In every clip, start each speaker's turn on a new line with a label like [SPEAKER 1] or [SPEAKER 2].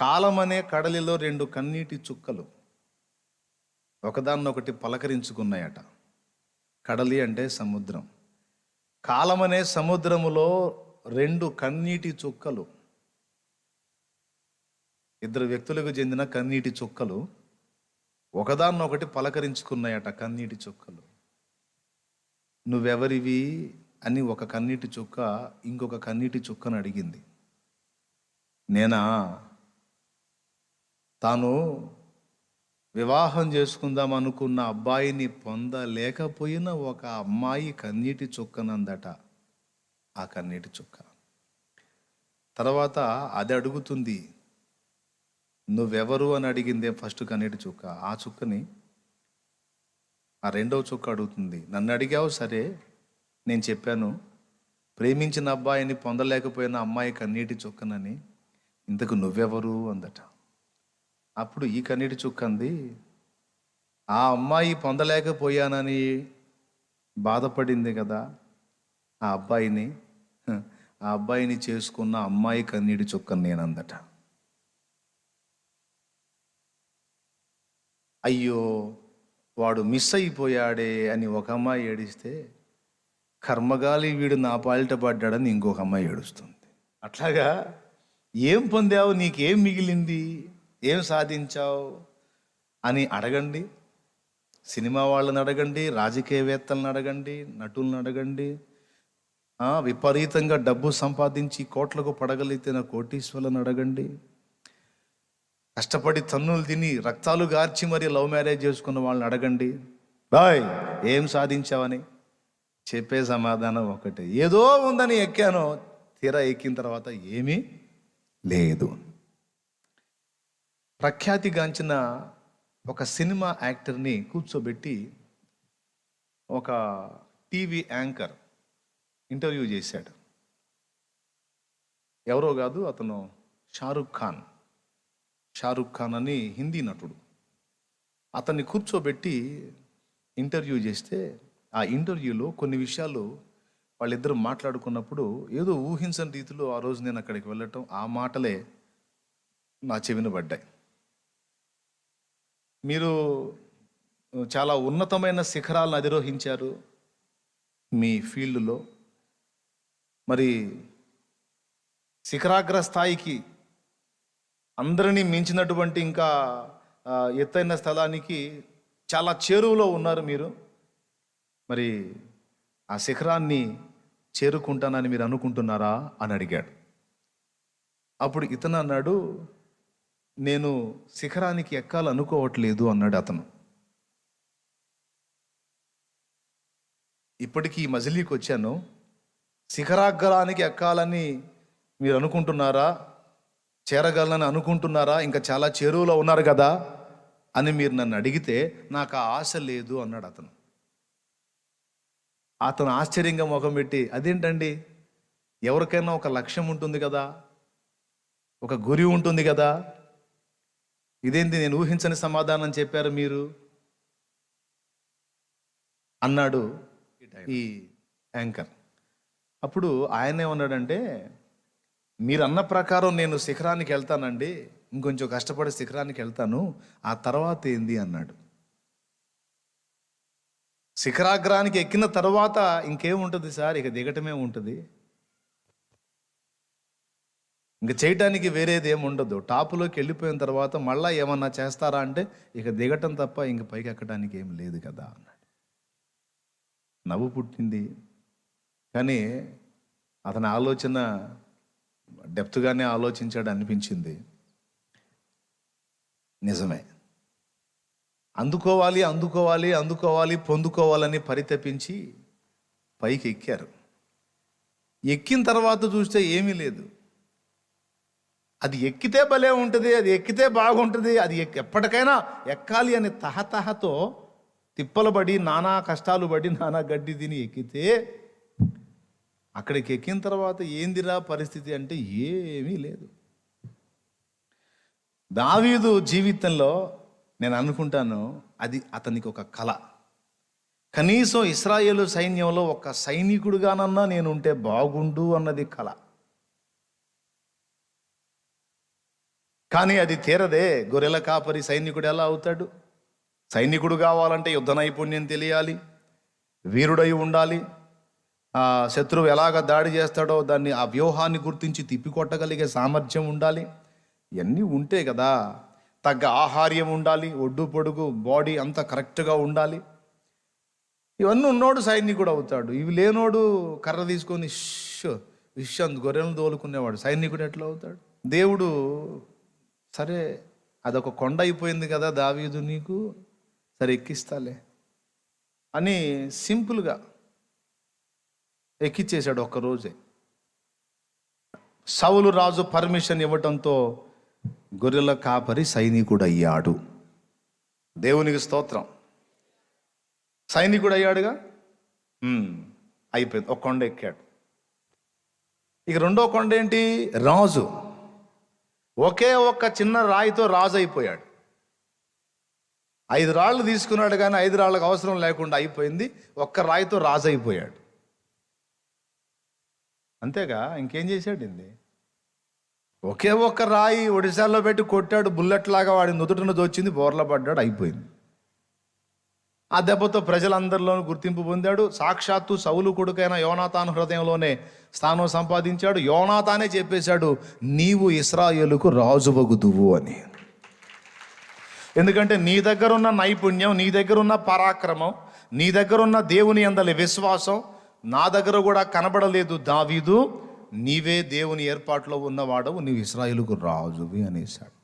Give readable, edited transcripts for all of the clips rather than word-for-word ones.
[SPEAKER 1] కాలమనే కడలిలో రెండు కన్నీటి చుక్కలు ఒకదాన్నొకటి పలకరించుకున్నాయట. కడలి అంటే సముద్రం. కాలమనే సముద్రములో రెండు కన్నీటి చుక్కలు, ఇద్దరు వ్యక్తులకు చెందిన కన్నీటి చుక్కలు ఒకదాన్నొకటి పలకరించుకున్నాయట. కన్నీటి చుక్కలు, నువ్వెవరివి అని ఒక కన్నీటి చుక్క ఇంకొక కన్నీటి చుక్కను అడిగింది. నేనా? తాను వివాహం చేసుకుందాం అనుకున్న అబ్బాయిని పొందలేకపోయిన ఒక అమ్మాయి కన్నీటి చుక్కనందట. ఆ కన్నీటి చుక్క తర్వాత అది అడుగుతుంది, నువ్వెవరు అని అడిగిందే ఫస్ట్ కన్నీటి చుక్క. ఆ చుక్కని ఆ రెండవ చుక్క అడుగుతుంది, నన్ను అడిగావు సరే, నేను చెప్పాను ప్రేమించిన అబ్బాయిని పొందలేకపోయిన అమ్మాయి కన్నీటి చుక్కనని, ఇంతకు నువ్వెవరు అందట. అప్పుడు ఈ కన్నీటి చుక్క అంది, ఆ అమ్మాయి పొందలేకపోయానని బాధపడింది కదా ఆ అబ్బాయిని చేసుకున్న అమ్మాయి కన్నీటి చుక్కని నేనందట. అయ్యో వాడు మిస్ అయిపోయాడే అని ఒక అమ్మాయి ఏడిస్తే, కర్మగాలి వీడు నా పాలిట పడ్డాడని ఇంకొక అమ్మాయి ఏడుస్తుంది. అట్లాగా ఏం పొందావు, నీకేం మిగిలింది, ఏం సాధించావు అని అడగండి. సినిమా వాళ్ళని అడగండి, రాజకీయవేత్తలను అడగండి, నటులను అడగండి, విపరీతంగా డబ్బు సంపాదించి కోట్లకు పడగలిగిన కోటీశ్వరులను అడగండి, కష్టపడి తన్నులు తిని రక్తాలు గార్చి మరి లవ్ మ్యారేజ్ చేసుకున్న వాళ్ళని అడగండి. బాయ్ ఏం సాధించావని చెప్పే సమాధానం ఒకటే, ఏదో ఉందని ఎక్కాను, తీరా ఎక్కిన తర్వాత ఏమీ లేదు. ప్రఖ్యాతిగాంచిన ఒక సినిమా యాక్టర్ని కూర్చోబెట్టి ఒక టీవీ యాంకర్ ఇంటర్వ్యూ చేశాడు. ఎవరో కాదు, అతను షారుఖ్ ఖాన్ అని హిందీ నటుడు. అతన్ని కూర్చోబెట్టి ఇంటర్వ్యూ చేస్తే ఆ ఇంటర్వ్యూలో కొన్ని విషయాలు వాళ్ళిద్దరూ మాట్లాడుకున్నప్పుడు ఏదో ఊహించని రీతిలో ఆ రోజు నేను అక్కడికి వెళ్ళటం, ఆ మాటలే నా చెవిన పడ్డాయి. మీరు చాలా ఉన్నతమైన శిఖరాలను అధిరోహించారు మీ ఫీల్డ్లో. మరి శిఖరాగ్ర స్థాయికి అందరినీ మించినటువంటి ఇంకా ఎత్తైన స్థలానికి చాలా చేరువలో ఉన్నారు మీరు. మరి ఆ శిఖరాన్ని చేరుకుంటానని మీరు అనుకుంటున్నారా అని అడిగాడు. అప్పుడు ఇతను అన్నాడు, నేను శిఖరానికి ఎక్కాలనుకోవట్లేదు అన్నాడు అతను. ఇప్పటికీ ఈ మజిలీకి వచ్చాను, శిఖరాగ్రానికి ఎక్కాలని మీరు అనుకుంటున్నారా, చేరగలనని అనుకుంటున్నారా, ఇంకా చాలా చేరువలో ఉన్నారు కదా అని మీరు నన్ను అడిగితే నాకు ఆ ఆశ లేదు అన్నాడు అతను. అతను ఆశ్చర్యంగా ముఖం పెట్టి, అదేంటండి, ఎవరికైనా ఒక లక్ష్యం ఉంటుంది కదా, ఒక గురి ఉంటుంది కదా, ఇదేంటి నేను ఊహించని సమాధానం చెప్పారు మీరు అన్నాడు ఈ యాంకర్. అప్పుడు ఆయన ఏమన్నాడంటే, మీరు అన్న ప్రకారం నేను శిఖరానికి వెళ్తానండి, ఇంకొంచెం కష్టపడి శిఖరానికి వెళ్తాను, ఆ తర్వాత ఏంది అన్నాడు. శిఖరాగ్రానికి ఎక్కిన తర్వాత ఇంకేముంటుంది సార్, ఇక దిగటమే ఉంటుంది, ఇంక చేయటానికి వేరేది ఏమి ఉండదు. టాపులోకి వెళ్ళిపోయిన తర్వాత మళ్ళీ ఏమన్నా చేస్తారా అంటే ఇక దిగటం తప్ప ఇంక పైకి ఎక్కడానికి ఏం లేదు కదా అన్నాడు. నవ్వు పుట్టింది, కానీ అతని ఆలోచన డెప్త్గానే ఆలోచించాడు అనిపించింది. నిజమే, అందుకోవాలి పొందుకోవాలని పరితపించి పైకి ఎక్కారు. ఎక్కిన తర్వాత చూస్తే ఏమీ లేదు. అది ఎక్కితే భలే ఉంటుంది, అది ఎక్కితే బాగుంటుంది, అది ఎప్పటికైనా ఎక్కాలి అని తహతహతో తిప్పలు పడి నానా కష్టాలు పడి నానా గడ్డి తిని ఎక్కితే అక్కడికి ఎక్కిన తర్వాత ఏందిరా పరిస్థితి అంటే ఏమీ లేదు. దావీదు జీవితంలో నేను అనుకుంటాను అది అతనికి ఒక కళ. కనీసం ఇశ్రాయేలు సైన్యంలో ఒక సైనికుడుగానన్నా నేను ఉంటే బాగుండు అన్నది కళ. కానీ అది తీరదే. గొర్రెల కాపరి సైనికుడు ఎలా అవుతాడు? సైనికుడు కావాలంటే యుద్ధ నైపుణ్యం తెలియాలి, వీరుడై ఉండాలి. శత్రువు ఎలాగ దాడి చేస్తాడో దాన్ని ఆ వ్యూహాన్ని గుర్తించి తిప్పికొట్టగలిగే సామర్థ్యం ఉండాలి. ఇవన్నీ ఉంటే కదా. తగ్గ ఆహార్యం ఉండాలి, ఒడ్డు పొడుగు బాడీ అంతా కరెక్ట్గా ఉండాలి. ఇవన్నీ ఉన్నోడు సైనికుడు అవుతాడు. ఇవి లేనోడు కర్ర తీసుకొని విషయం గొర్రెలను తోలుకునేవాడు సైనికుడు ఎట్లా అవుతాడు? దేవుడు సరే అదొక కొండ అయిపోయింది కదా దావీదు, నీకు సరే ఎక్కిస్తాలే అని సింపుల్గా ఎక్కిచ్చేశాడు ఒక్కరోజే. సౌలు రాజు పర్మిషన్ ఇవ్వటంతో గొర్రెల కాపరి సైనికుడు అయ్యాడు. దేవునికి స్తోత్రం. సైనికుడు అయ్యాడుగా, అయిపోయింది. ఒక కొండ ఎక్కాడు. ఇక రెండో కొండ ఏంటి? రాజు. ఒకే ఒక్క చిన్న రాయితో రాజు అయిపోయాడు. 5 రాళ్ళు తీసుకున్నాడు కానీ 5 రాళ్ళకు అవసరం లేకుండా అయిపోయింది. ఒక్క రాయితో రాజు అయిపోయాడు. అంతేగా, ఇంకేం చేశాడు? ఒకే ఒక్క రాయి ఒడిశాలో పెట్టి కొట్టాడు, బుల్లెట్ లాగా వాడి నుదుటిన దోచింది, బోర్ల పడ్డాడు, అయిపోయింది. ఆ దెబ్బతో ప్రజలందరిలోనూ గుర్తింపు పొందాడు. సాక్షాత్తు సౌలు కొడుకైన యోనాతాను హృదయంలోనే స్థానం సంపాదించాడు. యోనాతానే చెప్పేశాడు, నీవు ఇశ్రాయేలుకు రాజువగుదువు అని. ఎందుకంటే నీ దగ్గర ఉన్న నైపుణ్యం, నీ దగ్గర ఉన్న పరాక్రమం, నీ దగ్గర ఉన్న దేవుని యందలి విశ్వాసం నా దగ్గర కూడా కనబడలేదు. దావీదు, నీవే దేవుని ఏర్పాటులో ఉన్నవాడవు, నీవు ఇశ్రాయేలుకు రాజువి అనేశాడు.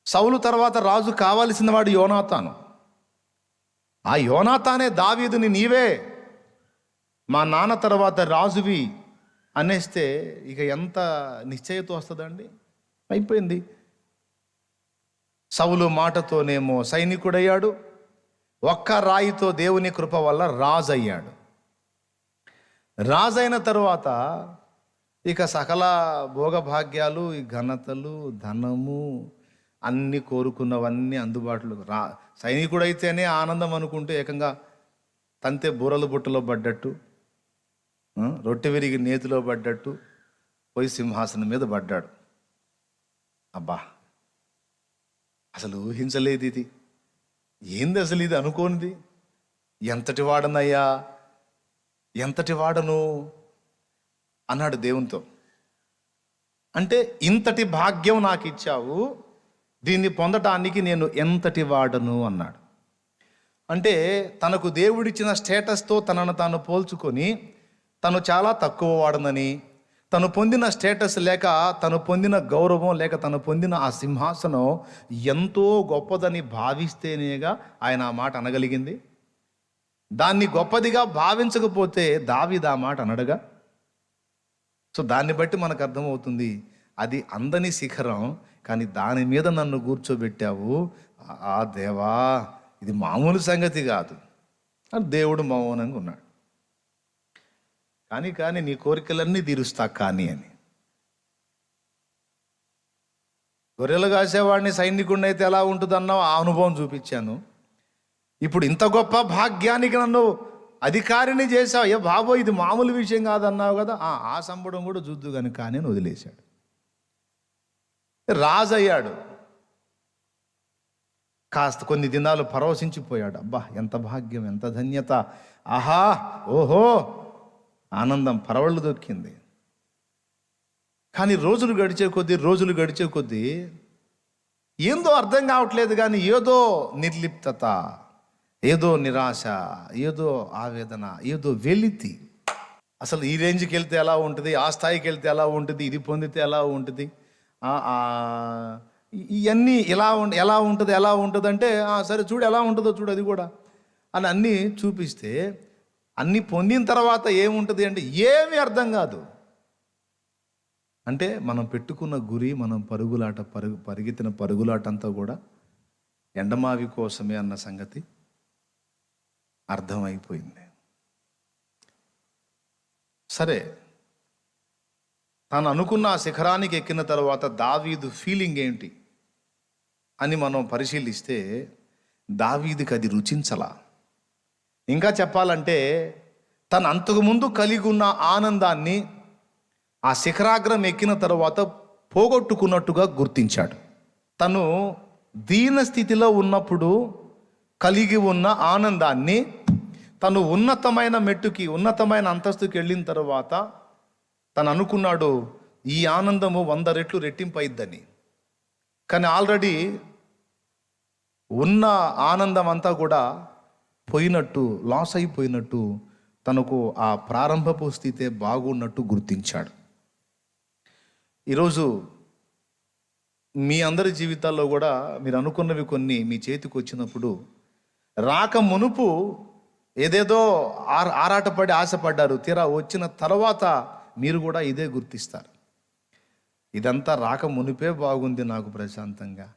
[SPEAKER 1] సౌలు తర్వాత రాజు కావాల్సిన వాడు యోనాతాను. ఆ యోనాతానే దావీదుని నీవే మా నాన్న తర్వాత రాజువి అనేస్తే ఇక ఎంత నిశ్చయత వస్తుందండి? అయిపోయింది. సౌలు మాటతోనేమో సైనికుడయ్యాడు, ఒక్క రాయితో దేవుని కృప వల్ల రాజు అయ్యాడు. రాజైన తరువాత ఇక సకల భోగభాగ్యాలు, ఈ ఘనతలు, ధనము అన్నీ కోరుకున్నవన్నీ అందుబాటులో. సైనికుడైతేనే ఆనందం అనుకుంటే ఏకంగా తంతే బూరల బుట్టలో పడ్డట్టు, రొట్టె విరిగి నేతిలో పడ్డట్టు పోయి సింహాసనం మీద పడ్డాడు. అబ్బా, అసలు ఊహించలేదు ఇది. ఏంది అసలు ఇది? అనుకోనిది. ఎంతటి వాడనయ్యా, ఎంతటి వాడను అన్నాడు దేవునితో. అంటే ఇంతటి భాగ్యం నాకు ఇచ్చావు, దీన్ని పొందటానికి నేను ఎంతటి వాడను అన్నాడు. అంటే తనకు దేవుడిచ్చిన స్టేటస్తో తనను తాను పోల్చుకొని తను చాలా తక్కువ వాడనని, తను పొందిన స్టేటస్ లేక తను పొందిన గౌరవం లేక తను పొందిన ఆ సింహాసనం ఎంతో గొప్పదని భావిస్తేనేగా ఆయన ఆ మాట అనగలిగింది. దాన్ని గొప్పదిగా భావించకపోతే దావీదు ఆ మాట అనడుగా. సో దాన్ని బట్టి మనకు అర్థమవుతుంది, అది అందని శిఖరం, కానీ దాని మీద నన్ను కూర్చోబెట్టావు. ఆ దేవా, ఇది మామూలు సంగతి కాదు అని దేవుడు మౌనంగా ఉన్నాడు. కానీ నీ కోరికలన్నీ తీరుస్తా కానీ అని. గొర్రెలు కాసేవాడిని సైనికుడిని అయితే ఎలా ఉంటుందన్నావు, ఆ అనుభవం చూపించాను. ఇప్పుడు ఇంత గొప్ప భాగ్యానికి నన్ను అధికారిని చేశావు, ఏ బాబో ఇది మామూలు విషయం కాదన్నావు కదా, ఆ సంబడం కూడా చూద్దు కానీ వదిలేశాడు. రాజు అయ్యాడు. కాస్త కొన్ని దినాలు పరవశించిపోయాడు. అబ్బా, ఎంత భాగ్యం, ఎంత ధన్యత, ఆహా, ఓహో, ఆనందం పరవళ్ళు దొక్కింది. కానీ రోజులు గడిచే కొద్దీ ఏందో అర్థం కావట్లేదు, కానీ ఏదో నిర్లిప్తత, ఏదో నిరాశ, ఏదో ఆవేదన, ఏదో వెలితి. అసలు ఈ రేంజ్కి వెళ్తే ఎలా ఉంటుంది, ఆ స్థాయికి వెళ్తే ఎలా ఉంటుంది, ఇది పొందితే ఎలా ఉంటుంది, ఇవన్నీ ఎలా ఉంటుంది అంటే సరే చూడు ఎలా ఉంటుందో చూడు అది కూడా అని అన్నీ చూపిస్తే, అన్నీ పొందిన తర్వాత ఏముంటుంది అంటే ఏమీ అర్థం కాదు. అంటే మనం పెట్టుకున్న గురి, మనం పరిగెత్తిన పరుగులాట అంతా కూడా ఎండమావి కోసమే అన్న సంగతి అర్థమైపోయింది. సరే, తాను అనుకున్న ఆ శిఖరానికి ఎక్కిన తర్వాత దావీదు ఫీలింగ్ ఏంటి అని మనం పరిశీలిస్తే, దావీదుకి అది రుచించలా. ఇంకా చెప్పాలంటే తను అంతకుముందు కలిగి ఉన్న ఆనందాన్ని ఆ శిఖరాగ్రం ఎక్కిన తర్వాత పోగొట్టుకున్నట్టుగా గుర్తించాడు. తను దీన స్థితిలో ఉన్నప్పుడు కలిగి ఉన్న ఆనందాన్ని తను ఉన్నతమైన మెట్టుకి, ఉన్నతమైన అంతస్తుకి వెళ్ళిన తర్వాత తను అనుకున్నాడు ఈ ఆనందము 100 రెట్లు రెట్టింపు అయిద్దని. కానీ ఆల్రెడీ ఉన్న ఆనందం అంతా కూడా పోయినట్టు, లాస్ అయిపోయినట్టు, తనకు ఆ ప్రారంభపు స్థితే బాగున్నట్టు గుర్తించాడు. ఈరోజు మీ అందరి జీవితాల్లో కూడా మీరు అనుకున్నవి కొన్ని మీ చేతికి వచ్చినప్పుడు రాక మునుపు ఏదేదో ఆరాటపడి ఆశపడ్డారు, తీరా వచ్చిన తర్వాత మీరు కూడా ఇదే గుర్తిస్తారు. ఇదంతా రాక మునిపే బాగుంది, నాకు ప్రశాంతంగా,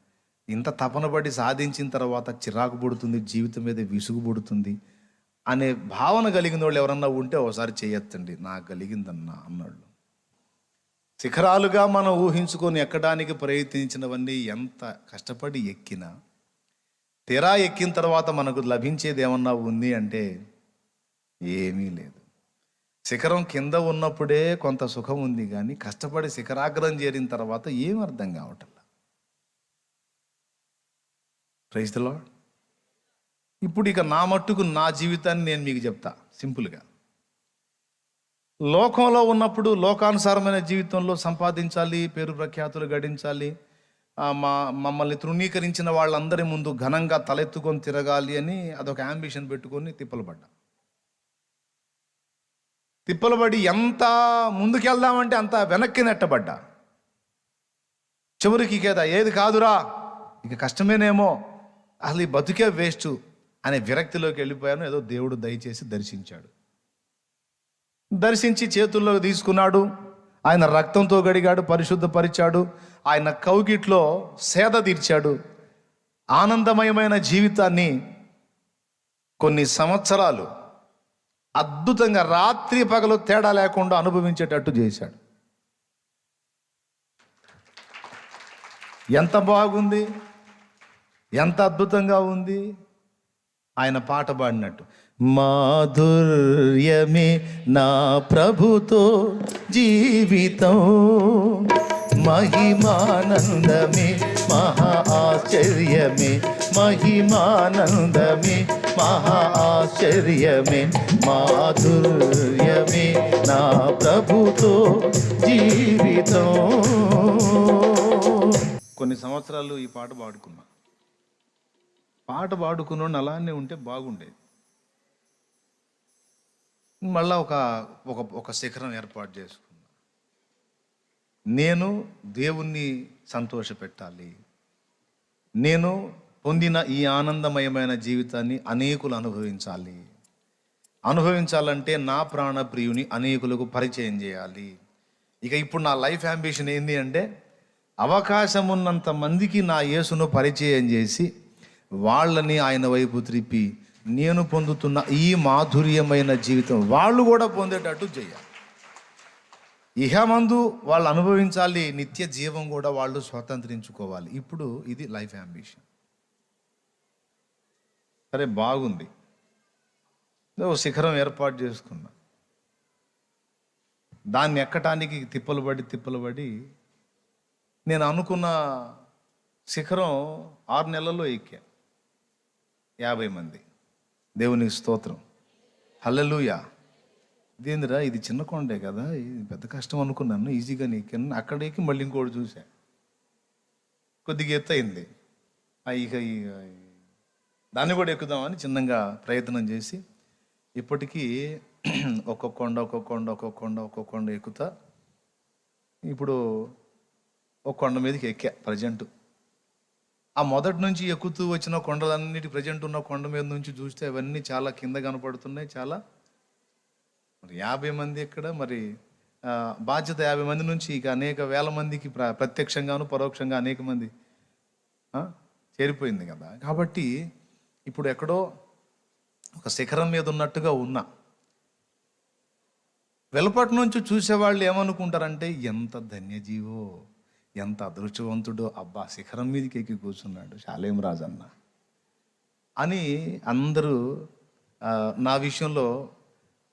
[SPEAKER 1] ఇంత తపనబడి సాధించిన తర్వాత చిరాకు పుడుతుంది, జీవితం మీద విసుగు పుడుతుంది అనే భావన కలిగిన వాళ్ళు ఎవరన్నా ఉంటే ఒకసారి చేయొద్దండి, నాకు కలిగిందన్నా అన్నాళ్ళు. శిఖరాలుగా మనం ఊహించుకొని ఎక్కడానికి ప్రయత్నించినవన్నీ ఎంత కష్టపడి ఎక్కినా తీరా ఎక్కిన తర్వాత మనకు లభించేది ఏమన్నా ఉంది అంటే ఏమీ లేదు. శిఖరం కింద ఉన్నప్పుడే కొంత సుఖం ఉంది, కానీ కష్టపడి శిఖరాగ్రం చేరిన తర్వాత ఏం అర్థం కావట్లా. Praise the lord. ఇప్పుడు ఇక నా మట్టుకు నా జీవితాన్ని నేను మీకు చెప్తా సింపుల్గా. లోకంలో ఉన్నప్పుడు లోకానుసారమైన జీవితంలో సంపాదించాలి, పేరు ప్రఖ్యాతులు గడించాలి, మమ్మల్ని తృణీకరించిన వాళ్ళందరి ముందు ఘనంగా తలెత్తుకొని తిరగాలి అని అదొక యాంబిషన్ పెట్టుకొని తిప్పలబడి ఎంత ముందుకెళ్దామంటే అంత వెనక్కి నెట్టబడ్డా. చివరికి కదా ఏది కాదురా, ఇక కష్టమేనేమో, అసలు ఈ బతుకే వేస్ట్ అనే విరక్తిలోకి వెళ్ళిపోయాను. ఏదో దేవుడు దయచేసి దర్శించి చేతుల్లోకి తీసుకున్నాడు. ఆయన రక్తంతో గడిగాడు, పరిశుద్ధపరిచాడు, ఆయన కౌగిట్లో సేద తీర్చాడు. ఆనందమయమైన జీవితాన్ని కొన్ని సంవత్సరాలు అద్భుతంగా రాత్రి పగలు తేడా లేకుండా అనుభవించేటట్టు చేశాడు. ఎంత బాగుంది, ఎంత అద్భుతంగా ఉంది. ఆయన పాట పాడినట్టు, మాధుర్యమే నా ప్రభుతో జీవితం, మహిమానందమే మహా ఆశ్చర్యమే, మహిమానందమే మహా ఆశ్చర్యమే, మాధుర్యమే నా ప్రభుతో జీవితం. కొన్ని సంవత్సరాలు ఈ పాట పాడుకున్నాడు అలానే ఉంటే బాగుండేది. మళ్ళా ఒక శిఖరం ఏర్పాటు చేసుకున్నా. నేను దేవుణ్ణి సంతోషపెట్టాలి, నేను పొందిన ఈ ఆనందమయమైన జీవితాన్ని అనేకులు అనుభవించాలంటే నా ప్రాణప్రియుని అనేకులకు పరిచయం చేయాలి. ఇక ఇప్పుడు నా లైఫ్ యాంబిషన్ ఏంది అంటే అవకాశం ఉన్నంత మందికి నా యేసును పరిచయం చేసి వాళ్ళని ఆయన వైపు త్రిప్పి నేను పొందుతున్న ఈ మాధుర్యమైన జీవితం వాళ్ళు కూడా పొందేటట్టు చేయాలి. ఇహమందు వాళ్ళు అనుభవించాలి, నిత్య జీవం కూడా వాళ్ళు స్వతంత్రించుకోవాలి. ఇప్పుడు ఇది లైఫ్ యాంబిషన్. సరే బాగుంది, ఓ శిఖరం ఏర్పాటు చేసుకున్నా. దాన్ని ఎక్కటానికి తిప్పలు పడి నేను అనుకున్న శిఖరం 6 నెలల్లో ఎక్కా. 50 మంది. దేవునికి స్తోత్రం, హల్లెలూయా. ఇదేందిరా, ఇది చిన్న కొండే కదా, ఇది పెద్ద కష్టం అనుకున్నాను, ఈజీగా ఎక్కాను. అక్కడ ఎక్కి మళ్ళీ ఇంకోటి చూసా, కొద్దిగా ఎత్తు అయింది. ఇక దాన్ని కూడా ఎక్కుదామని చిన్నగా ప్రయత్నం చేసి ఇప్పటికీ ఒక్కొక్క కొండ ఎక్కుతా. ఇప్పుడు ఒక కొండ మీదకి ఎక్కా ప్రజెంట్. ఆ మొదటి నుంచి ఎక్కుతూ వచ్చిన కొండలన్నిటి ప్రజెంట్ ఉన్న కొండ మీద నుంచి చూస్తే అవన్నీ చాలా కింద కనపడుతున్నాయి. చాలా మరి 50 మంది ఎక్కడ, మరి బాధ్యత 50 మంది నుంచి ఇక అనేక వేల మందికి ప్రత్యక్షంగాను పరోక్షంగా అనేక మంది చేరిపోయింది కదా. కాబట్టి ఇప్పుడు ఎక్కడో ఒక శిఖరం మీద ఉన్నట్టుగా ఉన్నా. వెలుపటి నుంచి చూసేవాళ్ళు ఏమనుకుంటారంటే ఎంత ధన్యజీవో, ఎంత అదృష్టవంతుడో, అబ్బా శిఖరం మీదకి ఎక్కి కూర్చున్నాడు శాలేం రాజన్న అని అందరూ నా విషయంలో,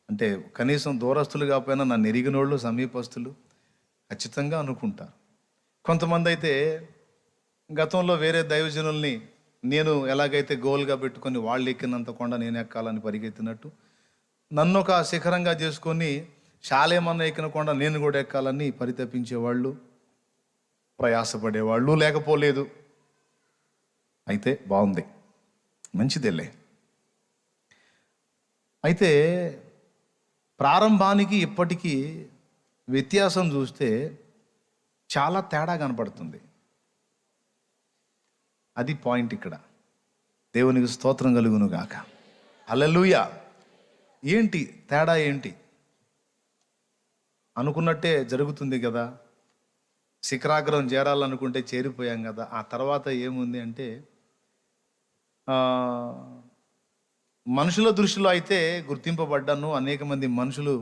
[SPEAKER 1] అంటే కనీసం దూరస్తులు కాకపోయినా నన్ను ఎరిగినోళ్ళు సమీపస్తులు ఖచ్చితంగా అనుకుంటారు. కొంతమంది అయితే గతంలో వేరే దైవజనుల్ని నేను ఎలాగైతే గోల్గా పెట్టుకొని వాళ్ళు ఎక్కినంత కొండ నేను ఎక్కాలని పరిగెత్తినట్టు నన్ను ఒక శిఖరంగా చేసుకొని శాలేమన్న ఎక్కిన కొండ నేను కూడా ఎక్కాలని పరితపించేవాళ్ళు, ప్రయాసపడేవాళ్ళు లేకపోలేదు. అయితే బాగుంది, మంచిదేలే. అయితే ప్రారంభానికి ఇప్పటికీ వ్యత్యాసం చూస్తే చాలా తేడా కనపడుతుంది. అది పాయింట్ ఇక్కడ. దేవునికి స్తోత్రం కలుగును గాక. హల్లెలూయా. ఏంటి తేడా? ఏంటి? అనుకున్నట్టే జరుగుతుంది కదా, శిఖరాగ్రం చేరాలనుకుంటే చేరిపోయాం కదా. ఆ తర్వాత ఏముంది అంటే మనుషుల దృష్టిలో అయితే గుర్తింపబడ్డాను. అనేక మంది మనుషులు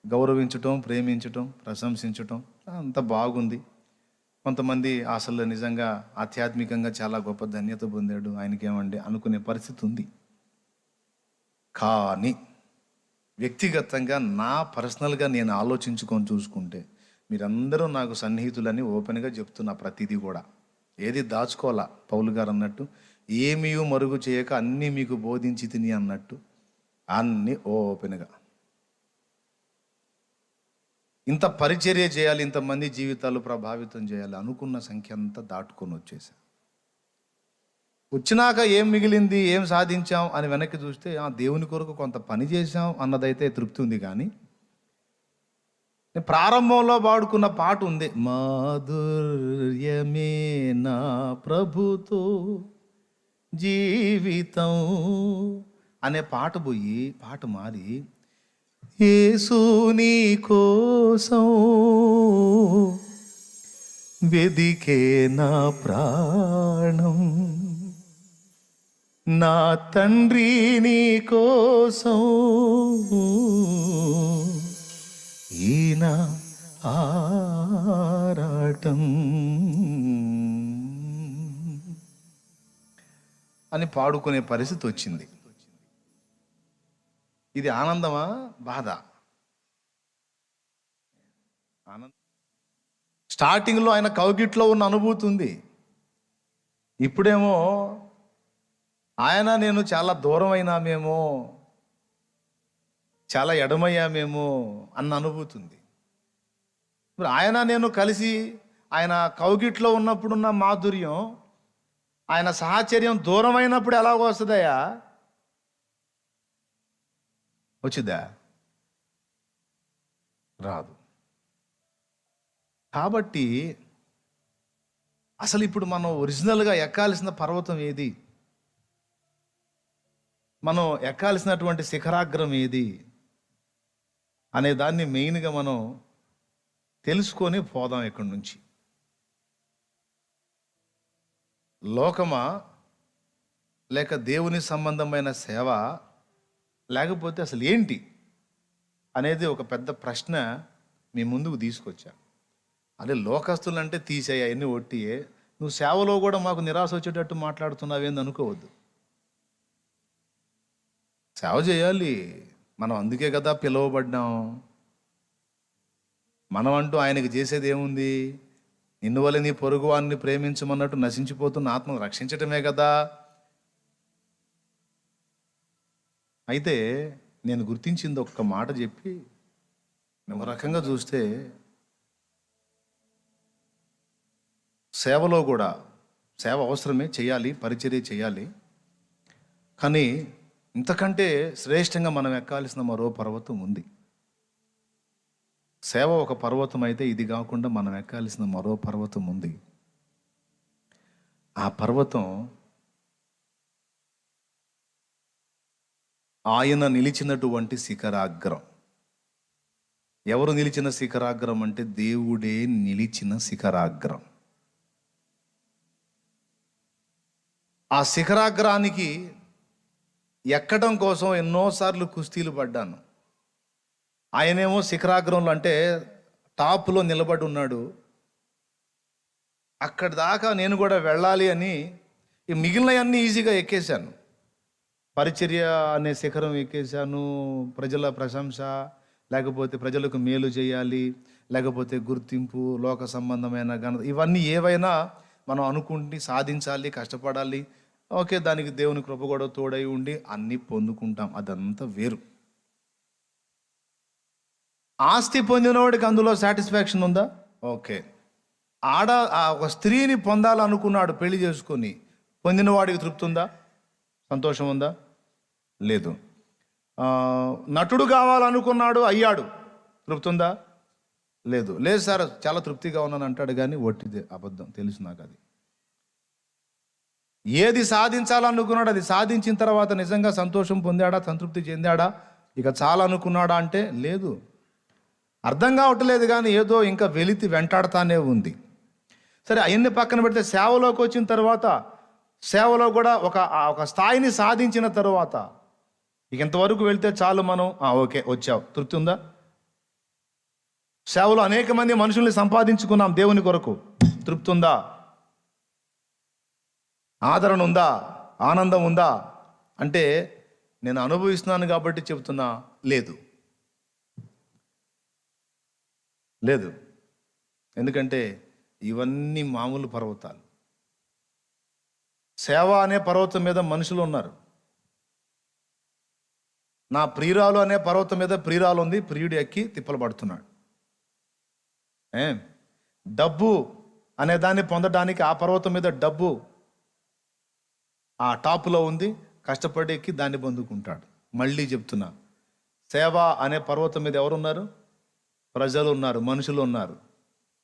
[SPEAKER 1] గౌరవించటం, ప్రేమించటం, ప్రశంసించటం అంత బాగుంది. కొంతమంది అసలు నిజంగా ఆధ్యాత్మికంగా చాలా గొప్ప ధన్యత పొందాడు, ఆయనకేమండి అనుకునే పరిస్థితి ఉంది. కానీ వ్యక్తిగతంగా నా పర్సనల్గా నేను ఆలోచించుకొని చూసుకుంటే మీరందరూ నాకు సన్నిహితులని ఓపెన్గా చెప్తున్నా. ప్రతిదీ కూడా ఏది దాచుకోవాలా. పౌలు గారు అన్నట్టు ఏమీ మరుగు చేయక అన్నీ మీకు బోధించి తిని అన్నట్టు అన్నీ ఓపెన్గా. ఇంత పరిచర్య చేయాలి, ఇంతమంది జీవితాలు ప్రభావితం చేయాలి అనుకున్న సంఖ్య అంతా దాటుకొని వచ్చేసా. వచ్చినాక ఏం మిగిలింది, ఏం సాధించాం అని వెనక్కి చూస్తే దేవుని కొరకు కొంత పని చేశాం అన్నదైతే తృప్తి ఉంది. కానీ ప్రారంభంలో పాడుకున్న పాట ఉంది, మాధుర్యమే నా ప్రభుతో జీవితం అనే పాట పోయి పాట మారి యేసు నీ కోసం వెదికే నా ప్రాణం, నా తండ్రి నీ కోసం ఈయన ఆరాటం అని పాడుకునే పరిస్థితి వచ్చింది. ఇది ఆనందమా, బాధ? ఆనందం. స్టార్టింగ్లో ఆయన కౌగిట్లో ఉన్న అనుభూతి ఉంది. ఇప్పుడేమో ఆయన నేను చాలా దూరం అయినామేమో, చాలా ఎడమయ్యామేమో అన్న అనుభూతి ఉంది. ఇప్పుడు ఆయన నేను కలిసి ఆయన కౌగిట్లో ఉన్నప్పుడున్న మాధుర్యం, ఆయన సాహచర్యం దూరం అయినప్పుడు ఎలాగో వస్తుందయ్యా? వచ్చిద్దా? రాదు. కాబట్టి అసలు ఇప్పుడు మనం ఒరిజినల్గా ఎక్కాల్సిన పర్వతం ఏది, మనం ఎక్కాల్సినటువంటి శిఖరాగ్రం ఏది అనే దాన్ని మెయిన్గా మనం తెలుసుకొని పోదాం. ఇక్కడి నుంచి లోకమా, లేక దేవుని సంబంధమైన సేవ, లేకపోతే అసలు ఏంటి అనేది ఒక పెద్ద ప్రశ్న మీ ముందుకు తీసుకొచ్చా. అదే లోకస్తులంటే తీసేయ అన్నీ ఒట్టియే, నువ్వు సేవలో కూడా మాకు నిరాశ వచ్చేటట్టు మాట్లాడుతున్నావేంది అనుకోవద్దు. సేవ చేయాలి మనం, అందుకే కదా పిలువబడ్డాం. మనం అంటూ ఆయనకి చేసేది ఏముంది? నిన్ను వల్ల నీ పొరుగు వారిని ప్రేమించమన్నట్టు నశించిపోతున్న ఆత్మను రక్షించటమే కదా. అయితే నేను గుర్తించింది ఒక్క మాట చెప్పి, ఒక రకంగా చూస్తే సేవలో కూడా సేవ అవసరమే, చేయాలి, పరిచర్య చేయాలి. కానీ ఇంతకంటే శ్రేష్టంగా మనం ఎక్కాల్సిన మరో పర్వతం ఉంది. సేవ ఒక పర్వతం అయితే ఇది కాకుండా మనం ఎక్కాల్సిన మరో పర్వతం ఉంది. ఆ పర్వతం ఆయన నిలిచినటువంటి శిఖరాగ్రం. ఎవరు నిలిచిన శిఖరాగ్రం అంటే దేవుడే నిలిచిన శిఖరాగ్రం. ఆ శిఖరాగ్రానికి ఎక్కడం కోసం ఎన్నోసార్లు కుస్తీలు పడ్డాను. ఆయనేమో శిఖరాగ్రంలో అంటే టాప్లో నిలబడి ఉన్నాడు. అక్కడి దాకా నేను కూడా వెళ్ళాలి అని మిగిలినవన్నీ ఈజీగా ఎక్కేశాను. పరిచర్య అనే శిఖరం ఎక్కేశాను. ప్రజల ప్రశంస, లేకపోతే ప్రజలకు మేలు చేయాలి, లేకపోతే గుర్తింపు, లోక సంబంధమైన ఘనత, ఇవన్నీ ఏవైనా మనం అనుకుంటే సాధించాలి, కష్టపడాలి. ఓకే, దానికి దేవుని కృప కూడా తోడై ఉండి అన్నీ పొందుకుంటాం. అదంతా వేరు. ఆస్తి పొందినవాడికి అందులో సాటిస్ఫాక్షన్ ఉందా? ఓకే. ఒక స్త్రీని పొందాలనుకున్నాడు, పెళ్లి చేసుకొని, పొందిన వాడికి తృప్తి ఉందా? సంతోషం ఉందా? లేదు. నటుడు కావాలనుకున్నాడు, అయ్యాడు, తృప్తి ఉందా? లేదు. లేదు సార్, చాలా తృప్తిగా ఉన్నాను అంటాడు, కానీ ఒట్టిదే, అబద్ధం, తెలుసు నాకు అది. ఏది సాధించాలనుకున్నాడు అది సాధించిన తర్వాత నిజంగా సంతోషం పొందాడా, సంతృప్తి చెందాడా, ఇక చాలా అనుకున్నాడా అంటే లేదు. అర్థం కావట్లేదు, కానీ ఏదో ఇంకా వెలితి వెంటాడుతానే ఉంది. సరే, అవన్నీ పక్కన పెడితే సేవలోకి వచ్చిన తర్వాత, సేవలో కూడా ఒక స్థాయిని సాధించిన తర్వాత, ఇక ఇంతవరకు వెళ్తే చాలు మనం, ఓకే వచ్చావు, తృప్తి ఉందా? సేవలో అనేక మంది మనుషుల్ని సంపాదించుకున్నాం దేవుని కొరకు, తృప్తి ఉందా? ఆదరణ ఉందా? ఆనందం ఉందా? అంటే నేను అనుభవిస్తున్నాను కాబట్టి చెబుతున్నా, లేదు. లేదు. ఎందుకంటే ఇవన్నీ మామూలు పర్వతాలు. సేవ అనే పర్వతం మీద మనుషులు ఉన్నారు. నా ప్రియురాలు అనే పర్వతం మీద ప్రియురాలు ఉంది, ప్రియుడు ఎక్కి తిప్పలు పడుతున్నాడు. డబ్బు అనే దాన్ని పొందడానికి ఆ పర్వతం మీద డబ్బు ఆ టాపులో ఉంది, కష్టపడి ఎక్కి దాన్ని పొందుకుంటాడు. మళ్ళీ చెప్తున్నా, సేవ అనే పర్వతం మీద ఎవరున్నారు? ప్రజలు ఉన్నారు, మనుషులు ఉన్నారు.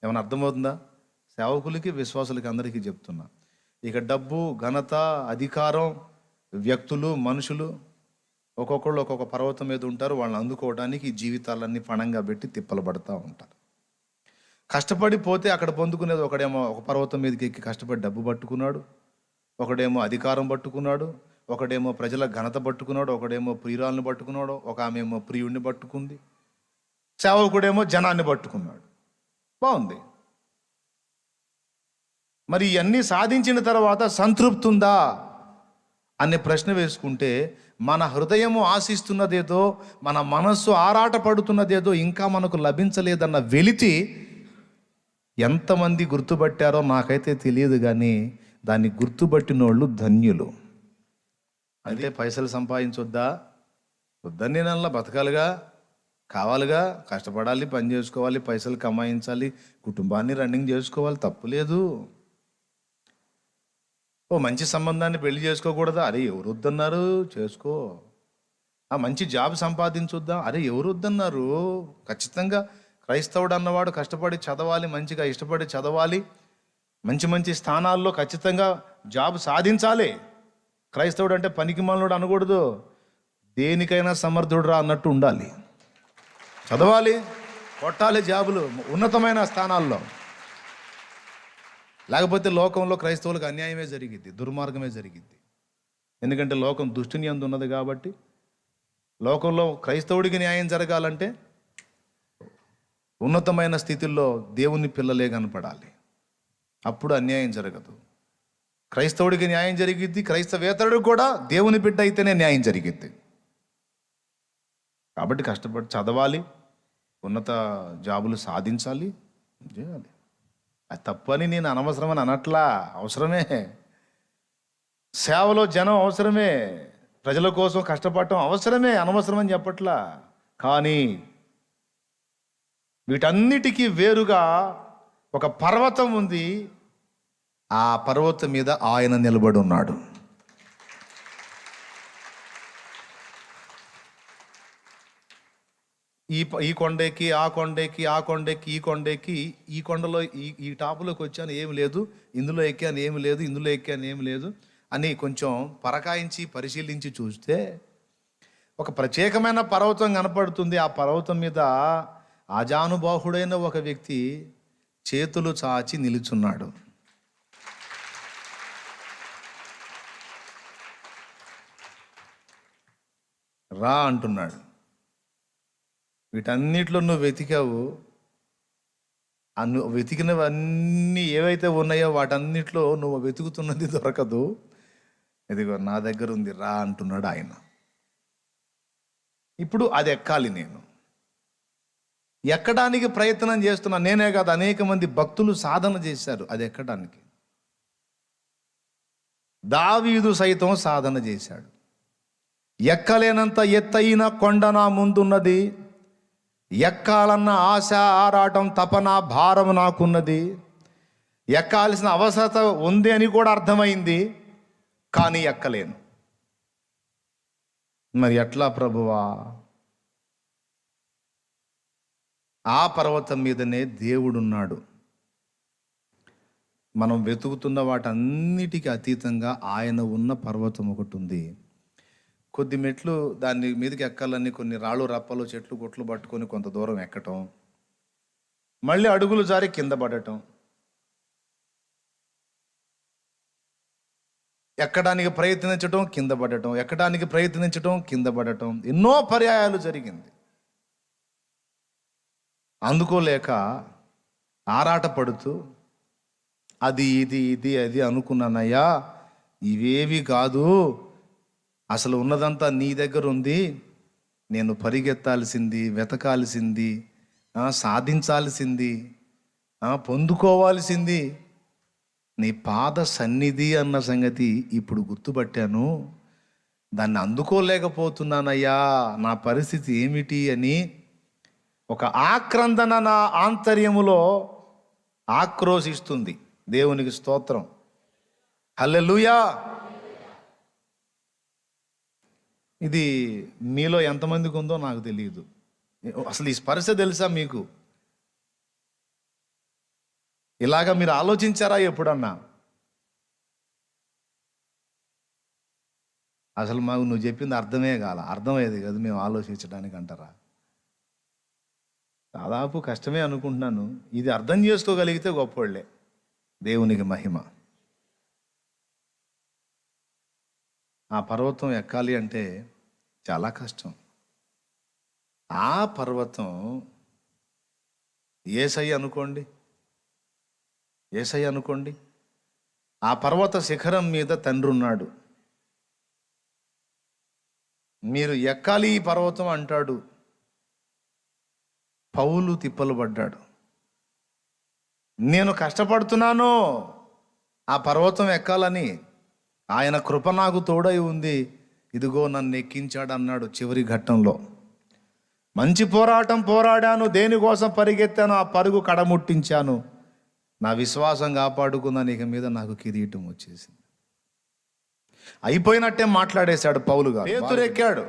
[SPEAKER 1] ఏమైనా అర్థమవుతుందా? సేవకులకి, విశ్వాసులకి, అందరికీ చెప్తున్నా. ఇక డబ్బు, ఘనత, అధికారం, వ్యక్తులు, మనుషులు ఒక్కొక్కళ్ళు ఒక్కొక్క పర్వతం మీద ఉంటారు. వాళ్ళని అందుకోవడానికి జీవితాలన్నీ పణంగా పెట్టి తిప్పలు పడుతూ ఉంటారు. కష్టపడి పోతే అక్కడ పొందుకునేది, ఒకడేమో ఒక పర్వతం మీదకి ఎక్కి కష్టపడి డబ్బు పట్టుకున్నాడు, ఒకడేమో అధికారం పట్టుకున్నాడు, ఒకడేమో ప్రజల ఘనత పట్టుకున్నాడు, ఒకడేమో ప్రియురాలను పట్టుకున్నాడు, ఒక ఆమె ఏమో ప్రియుడిని పట్టుకుంది, సేవకుడేమో జనాన్ని పట్టుకున్నాడు. బాగుంది. మరి ఇవన్నీ సాధించిన తర్వాత సంతృప్తి ఉందా అనే ప్రశ్న వేసుకుంటే, మన హృదయము ఆశిస్తున్నదేదో, మన మనస్సు ఆరాట పడుతున్నదేదో ఇంకా మనకు లభించలేదన్న వెలితి ఎంతమంది గుర్తుపట్టారో నాకైతే తెలియదు, కానీ దాన్ని గుర్తుపట్టిన వాళ్ళు ధన్యులు. అంటే పైసలు సంపాదించొద్దా? వద్దని నేను అలా, బతకాలిగా, కావాలిగా, కష్టపడాలి, పని చేసుకోవాలి, పైసలు కమాయించాలి, కుటుంబాన్ని రన్నింగ్ చేసుకోవాలి, తప్పులేదు. మంచి సంబంధాన్ని పెళ్లి చేసుకోకూడదా? అరే ఎవరు వద్దన్నారు, చేసుకో. మంచి జాబ్ సంపాదించొద్దా? అరే ఎవరు వద్దన్నారు? ఖచ్చితంగా క్రైస్తవుడు అన్నవాడు కష్టపడి చదవాలి, మంచిగా ఇష్టపడి చదవాలి, మంచి మంచి స్థానాల్లో ఖచ్చితంగా జాబ్ సాధించాలి. క్రైస్తవుడు అంటే పనికిమాలినోడు అనకూడదు, దేనికైనా సమర్థుడు రా అన్నట్టు ఉండాలి. చదవాలి, కొట్టాలి జాబులు ఉన్నతమైన స్థానాల్లో. లేకపోతే లోకంలో క్రైస్తవులకు అన్యాయమే జరిగిద్ది, దుర్మార్గమే జరిగిద్ది. ఎందుకంటే లోకం దుష్టుని యందు ఉన్నది కాబట్టి. లోకంలో క్రైస్తవుడికి న్యాయం జరగాలంటే ఉన్నతమైన స్థితిలో దేవుని పిల్లలే కనపడాలి, అప్పుడు అన్యాయం జరగదు. క్రైస్తవుడికి న్యాయం జరిగిద్ది, క్రైస్తవేతరుడు కూడా దేవుని బిడ్డ అయితేనే న్యాయం జరిగిద్ది. కాబట్టి కష్టపడి చదవాలి, ఉన్నత జాబులు సాధించాలి, చేయాలి. అది తప్పని నేను అనవసరమని అనట్లా, అవసరమే. సేవలో జనం అవసరమే, ప్రజల కోసం కష్టపడటం అవసరమే, అనవసరమని చెప్పట్లా. కానీ వీటన్నిటికీ వేరుగా ఒక పర్వతం ఉంది, ఆ పర్వతం మీద ఆయన నిలబడి ఉన్నాడు. ఈ కొండెక్కి, ఆ కొండెక్కి, ఆ కొండెక్కి, ఈ కొండెక్కి, ఈ కొండలో ఈ టాపులోకి వచ్చాను ఏమి లేదు, ఇందులో ఎక్కాను ఏమి లేదు, ఇందులో ఎక్కాను ఏమి లేదు అని కొంచెం పరకాయించి పరిశీలించి చూస్తే ఒక ప్రత్యేకమైన పర్వతం కనపడుతుంది. ఆ పర్వతం మీద ఆజానుబాహుడైన ఒక వ్యక్తి చేతులు చాచి నిలుచున్నాడు. రా అంటున్నాడు. వీటన్నిటిలో నువ్వు వెతికావు, నువ్వు వెతికినవన్నీ ఏవైతే ఉన్నాయో వాటన్నిటిలో నువ్వు వెతుకుతున్నది దొరకదు, ఇదిగో నా దగ్గర ఉంది, రా అంటున్నాడు ఆయన. ఇప్పుడు అది ఎక్కాలి నేను. ఎక్కడానికి ప్రయత్నం చేస్తున్నా. నేనే కాదు, అనేక మంది భక్తులు సాధన చేశారు అది ఎక్కడానికి. దావీదు సైతం సాధన చేశాడు. ఎక్కలేనంత ఎత్తైన కొండ నా ముందున్నది, ఎక్కాలన్న ఆశ, ఆరాటం, తపన, భారం నాకున్నది. ఎక్కాల్సిన అవసరత ఉంది అని కూడా అర్థమైంది, కానీ ఎక్కలేను. మరి ఎట్లా ప్రభువా? ఆ పర్వతం మీదనే దేవుడున్నాడు. మనం వెతుకుతున్న వాటన్నిటికీ అతీతంగా ఆయన ఉన్న పర్వతం ఒకటి ఉంది. కొద్ది మెట్లు దాని మీదకి ఎక్కాలని కొన్ని రాళ్ళు రప్పలు చెట్లు గుట్లు పట్టుకొని కొంత దూరం ఎక్కటం, మళ్ళీ అడుగులు జారి కింద పడటం, ఎక్కడానికి ప్రయత్నించటం కింద పడటం, ఎక్కడానికి ప్రయత్నించటం కింద పడటం ఎన్నో పర్యాయాలు జరిగింది. అందుకోలేక ఆరాట పడుతూ అది ఇది ఇది అది అనుకున్నానయ్యా, ఇవేవి కాదు, అసలు ఉన్నదంతా నీ దగ్గర ఉంది. నేను పరిగెత్తాల్సింది, వెతకాల్సింది, సాధించాల్సింది, పొందుకోవాల్సింది నీ పాద సన్నిధి అన్న సంగతి ఇప్పుడు గుర్తుపట్టాను. దాన్ని అందుకోలేకపోతున్నానయ్యా, నా పరిస్థితి ఏమిటి అని ఒక ఆక్రందన నా ఆంతర్యములో ఆక్రోశిస్తుంది. దేవునికి స్తోత్రం, హల్లెలూయా. ఇది మీలో ఎంతమందికి ఉందో నాకు తెలియదు. అసలు ఈ స్పర్శ తెలుసా మీకు? ఇలాగా మీరు ఆలోచించారా ఎప్పుడన్నా? అసలు మాకు నువ్వు చెప్పింది అర్థమే కాల, అర్థమయ్యేది కదా మేము ఆలోచించడానికి అంటారా? దాదాపు కష్టమే అనుకుంటున్నాను. ఇది అర్థం చేసుకోగలిగితే గొప్పోళ్ళే. దేవునికి మహిమ. ఆ పర్వతం ఎక్కాలి అంటే చాలా కష్టం. ఆ పర్వతం యేసయ్య అనుకోండి, యేసయ్య అనుకోండి. ఆ పర్వత శిఖరం మీద తండ్రి ఉన్నాడు. మీరు ఎక్కాలి ఈ పర్వతం అంటాడు. పౌలు తిప్పలు పడ్డాడు. నేను కష్టపడుతున్నాను ఆ పర్వతం ఎక్కాలని, ఆయన కృప నాకు తోడై ఉంది, ఇదిగో నన్ను ఎక్కించాడు అన్నాడు చివరి ఘట్టంలో. మంచి పోరాటం పోరాడాను, దేనికోసం పరిగెత్తాను, ఆ పరుగు కడముట్టించాను, నా విశ్వాసం కాపాడుకున్నాను, ఇక మీద నాకు కిరీటం వచ్చేసింది. అయిపోయినట్టే మాట్లాడేశాడు పౌలు గారు. పేతురు ఎక్కాడు.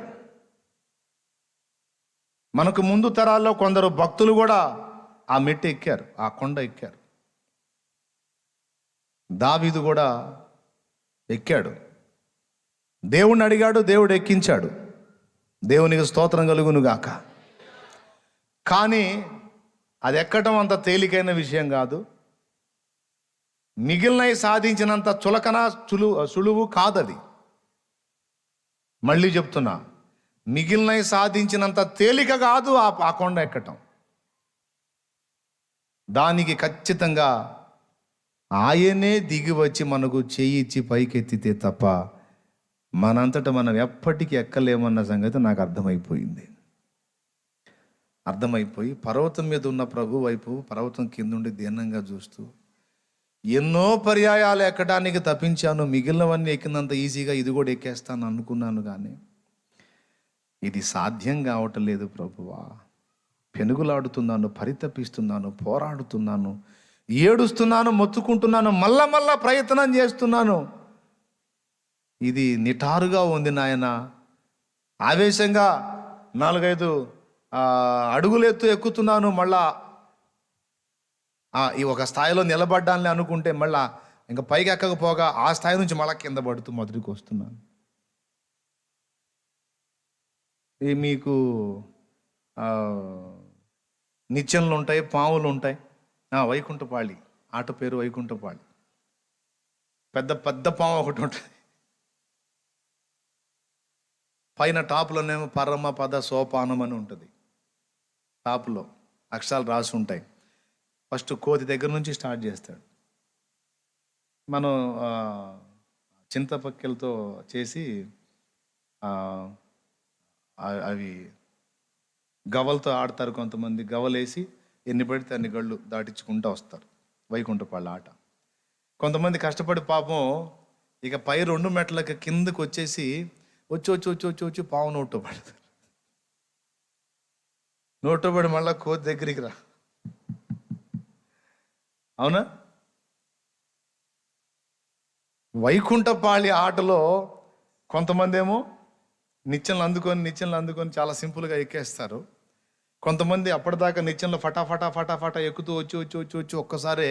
[SPEAKER 1] మనకు ముందు తరాల్లో కొందరు భక్తులు కూడా ఆ మెట్టు ఎక్కారు, ఆ కొండ ఎక్కారు. దావీదు కూడా ఎక్కాడు. దేవుణ్ణి అడిగాడు, దేవుడు ఎక్కించాడు. దేవునికి స్తోత్రం కలుగును గాక. కానీ అది ఎక్కటం అంత తేలికైన విషయం కాదు. మిగిలినవి సాధించినంత చులకన సులువు కాదది. మళ్ళీ చెప్తున్నా, మిగిలినవి సాధించినంత తేలిక కాదు ఆ కొండ ఎక్కటం. దానికి ఖచ్చితంగా ఆయనే దిగి వచ్చి మనకు చెయ్యి ఇచ్చి పైకెత్తితే తప్ప మనంతటా మనం ఎప్పటికీ ఎక్కలేమన్న సంగతి నాకు అర్థమైపోయి పర్వతం మీద ఉన్న ప్రభు వైపు, పర్వతం కిందుండి దీనంగా చూస్తూ ఎన్నో పర్యాయాలు ఎక్కడానికి తప్పించాను, మిగిలినవన్నీ ఎక్కినంత ఈజీగా ఇది కూడా ఎక్కేస్తాను అనుకున్నాను, కానీ ఇది సాధ్యం కావటం లేదు ప్రభువా. పెనుగులాడుతున్నాను, పరితపిస్తున్నాను, పోరాడుతున్నాను, ఏడుస్తున్నాను, మొత్తుకుంటున్నాను, మళ్ళా ప్రయత్నం చేస్తున్నాను. ఇది నిటారుగా ఉంది నాయన. ఆవేశంగా 4-5 అడుగులెత్తు ఎక్కుతున్నాను, మళ్ళా ఈ ఒక స్థాయిలో నిలబడ్డాలని అనుకుంటే మళ్ళా ఇంకా పైకి ఎక్కకపోగా ఆ స్థాయి నుంచి మళ్ళా కింద పడుతూ మొదటికి వస్తున్నాను. మీకు నిచ్చెనలు ఉంటాయి, పాములు ఉంటాయి. వైకుంఠపాళి ఆట పేరు వైకుంఠపాళి. పెద్ద పెద్ద పాము ఒకటి ఉంటుంది. పైన టాప్లోనేమో పరమ పద సోపానం అని ఉంటుంది. టాప్లో అక్షరాలు రాసి ఉంటాయి. ఫస్ట్ కోతి దగ్గర నుంచి స్టార్ట్ చేస్తాడు. మనం చింతపక్కెలతో చేసి అవి గవ్వలతో ఆడతారు కొంతమంది. గవ్వలేసి ఎన్ని పడితే అన్ని గళ్ళు దాటించుకుంటూ వస్తారు. వైకుంఠపాళ్ళ ఆట. కొంతమంది కష్టపడి పాపం ఇక పై 2 మెట్లకి కిందకు వచ్చేసి వచ్చి పావు నోట్లో పడతారు. నోట్లో పడి మళ్ళీ కోతి దగ్గరికి రా. అవునా? వైకుంఠపాళి ఆటలో కొంతమంది ఏమో నిచ్చెనలు అందుకొని చాలా సింపుల్గా ఎక్కేస్తారు. కొంతమంది అప్పటిదాకా నిచ్చెనలు ఫటాఫటా ఎక్కుతూ వచ్చి ఒక్కసారి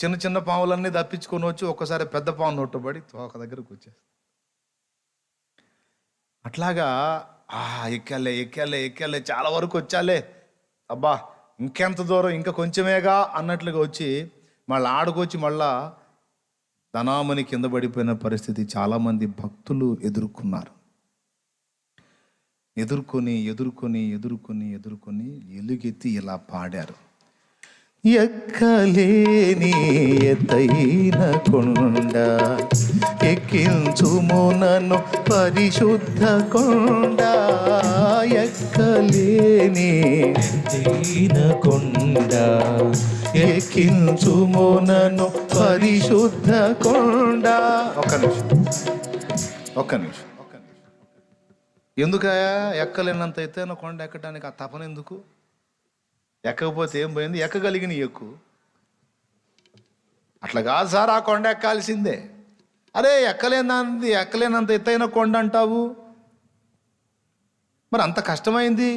[SPEAKER 1] చిన్న పాములన్నీ తప్పించుకొని వచ్చి ఒక్కసారి పెద్ద పాము నోట్టుబడి ఒక దగ్గరకు వచ్చేస్తారు. అట్లాగా ఎక్కాలే చాలా వరకు వచ్చాలే, అబ్బా ఇంకెంత దూరం, ఇంకా కొంచెమేగా అన్నట్లుగా వచ్చి మళ్ళీ ఆడుకొచ్చి మళ్ళా ధనామని కింద పడిపోయిన పరిస్థితి చాలామంది భక్తులు ఎదుర్కొన్నారు. ఎదుర్కొని ఎలుగెత్తి ఇలా పాడారు. ఎక్కలేని ఎత్తైన కొండ ఎక్కించుము నన్ను పరిశుద్ధ కొండ, ఎక్కలేని ఎత్తైన కొండ ఎక్కించుము నన్ను పరిశుద్ధ కొండ. ఒక్క నిమిషం. ఎందుకయా ఎక్కలేనంత ఎత్తైన కొండ ఎక్కడానికి ఆ తపన ఎందుకు? ఎక్కకపోతే ఏం పోయింది? ఎక్కగలిగిన ఎక్కు. అట్లా కాదు సార్, ఆ కొండ ఎక్కాల్సిందే. అరే ఎక్కలేనంత ఎత్తైన కొండ అంటావు, మరి అంత కష్టమైంది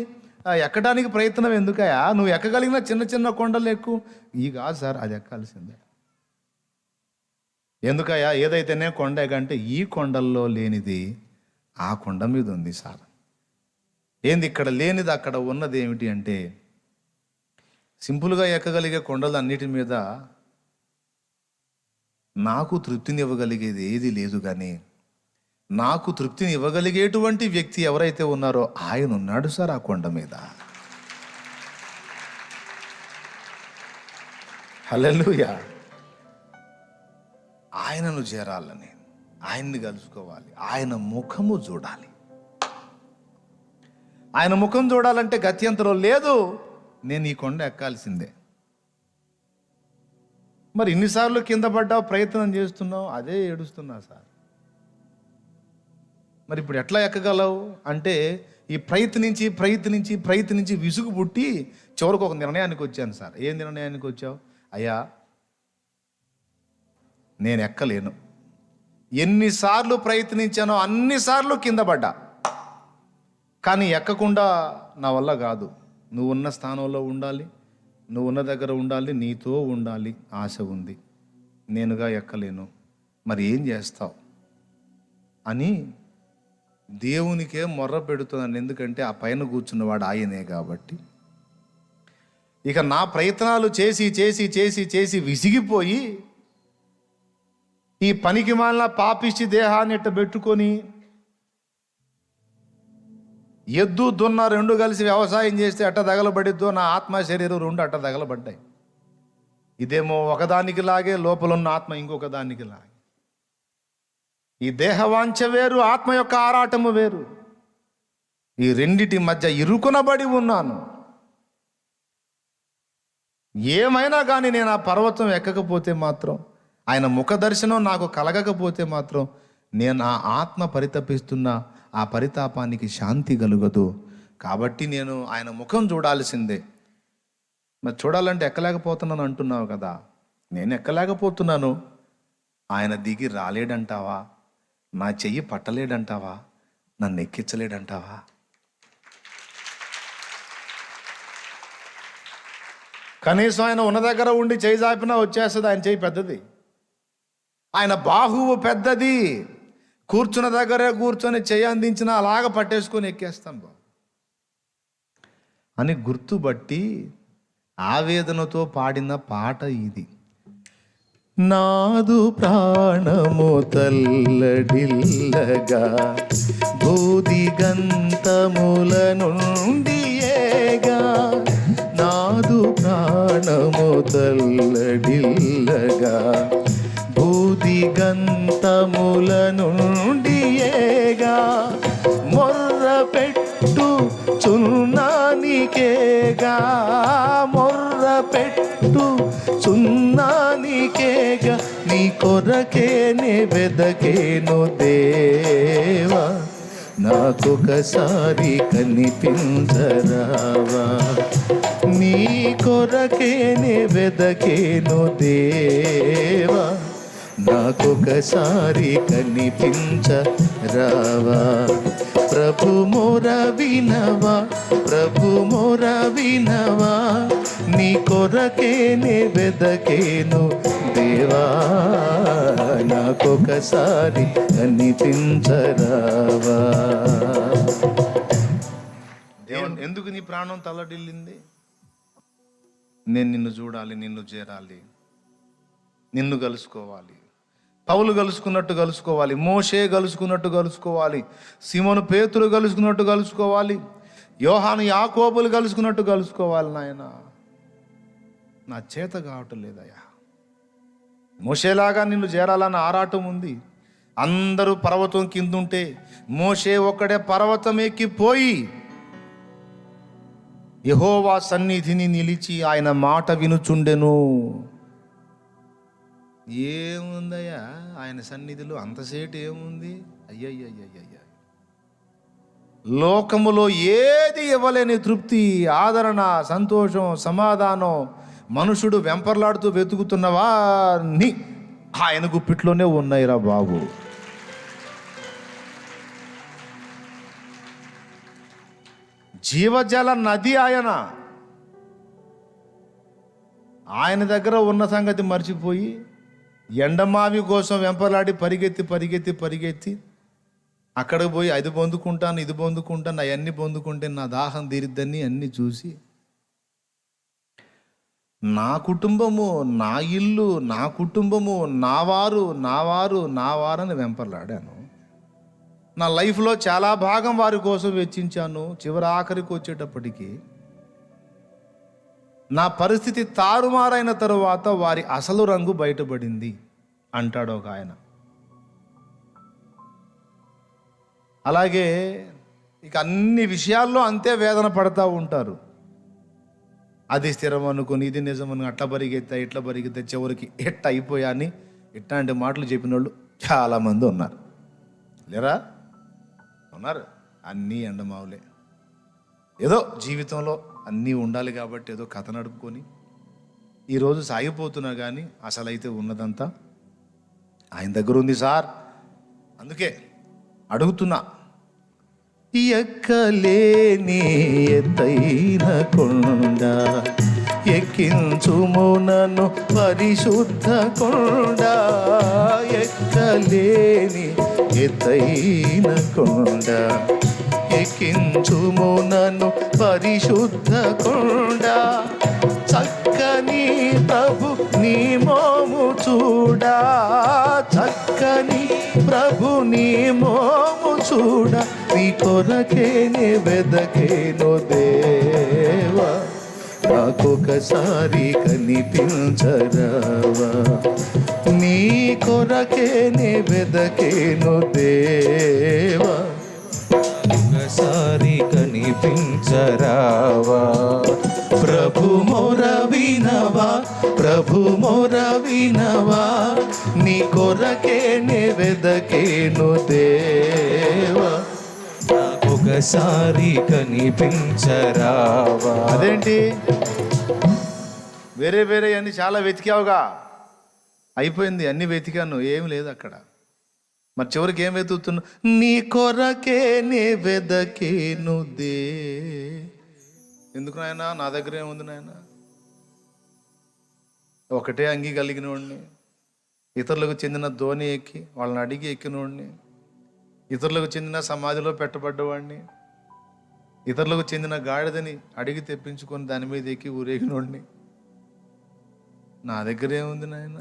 [SPEAKER 1] ఎక్కడానికి ప్రయత్నం ఎందుకయా? నువ్వు ఎక్కగలిగిన చిన్న కొండలు ఎక్కు. ఈ కాదు సార్, అది ఎక్కాల్సిందే. ఎందుకయా? ఏదైతేనే కొండ ఎగంటే ఈ కొండల్లో లేనిది ఆ కొండ మీద ఉంది సార్. ఏంది ఇక్కడ లేనిది అక్కడ ఉన్నది ఏమిటి అంటే, సింపుల్గా ఎక్కగలిగే కొండలు అన్నిటి మీద నాకు తృప్తిని ఇవ్వగలిగేది ఏది లేదు, కానీ నాకు తృప్తిని ఇవ్వగలిగేటువంటి వ్యక్తి ఎవరైతే ఉన్నారో ఆయన ఉన్నాడు సార్ ఆ కొండ మీద. హల్లెలూయా. ఆయనను చేరాలని, ఆయన్ని కలుసుకోవాలి, ఆయన ముఖము చూడాలి. ఆయన ముఖం చూడాలంటే గత్యంతరం లేదు, నేను ఈ కొండ ఎక్కాల్సిందే. మరి ఇన్నిసార్లు కింద పడ్డావు, ప్రయత్నం చేస్తున్నావు, అదే ఏడుస్తున్నా సార్. మరి ఇప్పుడు ఎట్లా ఎక్కగలవు అంటే, ఈ ప్రయత్నించి విసుగు పుట్టి చివరికి ఒక నిర్ణయానికి వచ్చాను సార్. ఏ నిర్ణయానికి వచ్చావు? అయ్యా నేను ఎక్కలేను. ఎన్నిసార్లు ప్రయత్నించానో అన్నిసార్లు కింద పడ్డా, కానీ ఎక్కకుండా నా వల్ల కాదు. నువ్వు ఉన్న స్థానంలో ఉండాలి, నువ్వు ఉన్న దగ్గర ఉండాలి, నీతో ఉండాలి ఆశ ఉంది. నేనుగా ఎక్కలేను, మరి ఏం చేస్తావు అని దేవునికే మొర్ర పెడుతున్నాను. ఎందుకంటే ఆ పైన కూర్చున్నవాడు ఆయనే కాబట్టి. ఇక నా ప్రయత్నాలు చేసి విసిగిపోయి ఈ పనికి మాలిన పాపిష్టి దేహాన్ని ఇట్ట పెట్టుకొని ఎద్దు దున్న 2 కలిసి వ్యవసాయం చేస్తే అట్ట తగలబడిద్దో, నా ఆత్మ శరీరం 2 అట్ట తగలబడ్డాయి. ఇదేమో ఒకదానికి లాగే, లోపల ఉన్న ఆత్మ ఇంకొక దానికి లాగే. ఈ దేహవాంఛ వేరు, ఆత్మ యొక్క ఆరాటము వేరు. ఈ రెండిటి మధ్య ఇరుకునబడి ఉన్నాను. ఏమైనా కానీ నేను ఆ పర్వతం ఎక్కకపోతే మాత్రం, ఆయన ముఖ దర్శనం నాకు కలగకపోతే మాత్రం, నేను ఆ ఆత్మ పరితపిస్తున్న ఆ పరితాపానికి శాంతి కలుగదు. కాబట్టి నేను ఆయన ముఖం చూడాల్సిందే. మరి చూడాలంటే ఎక్కలేకపోతున్నాను అంటున్నావు కదా, నేను ఎక్కలేకపోతున్నాను. ఆయన దిగి రాలేడంటావా? నా చెయ్యి పట్టలేడంటావా? నన్ను ఎక్కించలేడంటావా? కనీసం ఆయన ఉన్న దగ్గర ఉండి చేయి చాపినా వచ్చేస్తుంది. ఆయన చెయ్యి పెద్దది, ఆయన బాహువు పెద్దది. కూర్చున్న దగ్గరే కూర్చొని చెయ్యి అందించిన అలాగ పట్టేసుకొని ఎక్కేస్తాను బాబు అని గుర్తుబట్టి ఆవేదనతో పాడిన పాట ఇది. నాదు ప్రాణము తల్లడిల్లగా బోధిగంతముల నుండి ఏగా, నాదు ప్రాణము తల్లడిల్లగా బోధిగంతముల నుండి ఏగా, మొర్ర పెట్టు సున్నానికేగా మొర్ర పెట్టు సున్నానికేగా నీ కొరకేనే వెదకేను దేవా నాకొకసారి కనిపించరావా నీ కొరకేనే వెదకేను దేవా నాకొకసారి కనిపించరావా ప్రభు మొర వినవా ప్రభు మొర వినవా నీ కొరకేనే వెదకేను దేవా నాకొకసారి కనిపించరావా. దేవుని ఎందుకు నీ ప్రాణం తల్లడిల్లింది? నేను నిన్ను చూడాలి, నిన్ను చేరాలి, నిన్ను కలుసుకోవాలి. పౌలు కలుసుకున్నట్టు కలుసుకోవాలి, మోషే కలుసుకున్నట్టు కలుసుకోవాలి, సీమోను పేతురు కలుసుకున్నట్టు కలుసుకోవాలి, యోహాను యాకోబులు కలుసుకున్నట్టు కలుసుకోవాలి. నాయన నా చేత కావటం లేదయ్యా. మోషేలాగా నిన్ను చేరాలన్న ఆరాటం ఉంది. అందరూ పర్వతం కిందుంటే మోషే ఒక్కడే పర్వతం ఎక్కిపోయి యెహోవా సన్నిధిని నిలిచి ఆయన మాట వినుచుండెను. ఏముందయ్యా ఆయన సన్నిధిలో అంతసేటు ఏముంది? అయ్యయ్యయ్యయ్య, లోకములో ఏది ఇవ్వలేని తృప్తి, ఆదరణ, సంతోషం, సమాధానం మనుషుడు వెంపర్లాడుతూ వెతుకుతున్నవాన్ని ఆయన గుప్పిట్లోనే ఉన్నాయిరా బాబు. జీవజల నది ఆయన దగ్గర ఉన్న సంగతి మర్చిపోయి ఎండమావి కోసం వెంపలాడి పరిగెత్తి అక్కడికి పోయి అది పొందుకుంటాను ఇది పొందుకుంటాను అవన్నీ పొందుకుంటే నా దాహం తీరిద్దని అన్నీ చూసి నా కుటుంబము, నా ఇల్లు, నా కుటుంబము, నా వారని వెంపర్లాడాను. నా లైఫ్లో చాలా భాగం వారి కోసం వెచ్చించాను. చివరి ఆఖరికి వచ్చేటప్పటికి నా పరిస్థితి తారుమారైన తరువాత వారి అసలు రంగు బయటపడింది అంటాడు ఒక ఆయన. అలాగే ఇక అన్ని విషయాల్లో అంతే వేదన పడతా ఉంటారు. అది స్థిరం అనుకుని ఇది నిజమని అట్లా పరిగెత్తా ఇట్లా పరిగెత్తా చివరికి ఎట్ట అయిపోయా అని ఇట్లాంటి మాటలు చెప్పిన వాళ్ళు చాలామంది ఉన్నారు. లేరా? ఉన్నారు. అన్నీ ఎండమావులే. ఏదో జీవితంలో అన్నీ ఉండాలి కాబట్టి ఏదో కథ నడుపుకొని ఈరోజు సాగిపోతున్నా కానీ అసలైతే ఉన్నదంతా ఆయన దగ్గర ఉంది సార్. అందుకే అడుగుతున్నా, ఎక్కలేని ఎత్తైన కొండ ఎక్కించుము నన్ను పరిశుద్ధ కొండ, ఎక్కలేని ఎత్తైన కొండ ఎక్కించుము నన్ను పరిశుద్ధ కొండ, చక్కని ప్రభు నీ మోము చూడా, చక్కని ప్రభు నీ మోము చూడ, నీ కొరకేనే వెదకేను దేవా నాకొకసారి కనిపించరావా, నీ కొరకేనే వెదకేను దేవా ఒకసారి కనిపించరావా. ప్రభు మొర వినవా, ప్రభు మొర వినవా, నీ కొరకేనే వెదకేను దేవా ఒకసారి కనిపించరావా. అదేంటి వేరే వేరే అన్ని చాలా వెతికావుగా, అయిపోయింది, అన్ని వెతికాను, ఏం లేదు అక్కడ. మరి చివరికి ఏం వెతుకుతున్నా? నీ కొరకేనే వెదకేను దే. ఎందుకు నాయన? నా దగ్గర ఏముంది నాయన? ఒకటే అంగీ కలిగిన వాడిని, ఇతరులకు చెందిన ధోని ఎక్కి వాళ్ళని అడిగి ఎక్కినోడిని, ఇతరులకు చెందిన సమాధిలో పెట్టబడ్డవాడిని, ఇతరులకు చెందిన గాడిదని అడిగి తెప్పించుకొని దాని మీద ఎక్కి ఊరేగినోడిని. నా దగ్గర ఏముంది నాయన?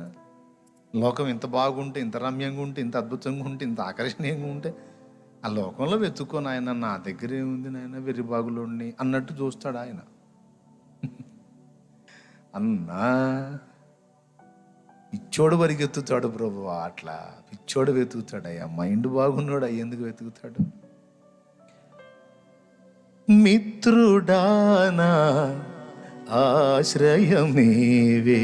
[SPEAKER 1] లోకం ఇంత బాగుంటే, ఇంత రమ్యంగా ఉంటే, ఇంత అద్భుతంగా ఉంటే, ఇంత ఆకర్షణీయంగా ఉంటే ఆ లోకంలో వెతుక్కొని ఆయన నా దగ్గర ఏముంది నాయన వెర్రి బాగులోని అన్నట్టు చూస్తాడు ఆయన. అన్నా పిచ్చోడు పరిగెత్తుతాడు ప్రభు, అట్లా పిచ్చోడు వెతుకుతాడు. అయ్యా మైండ్ బాగున్నాడు, ఎందుకు వెతుకుతాడు? మిత్రుడానా ఆశ్రయమేవే,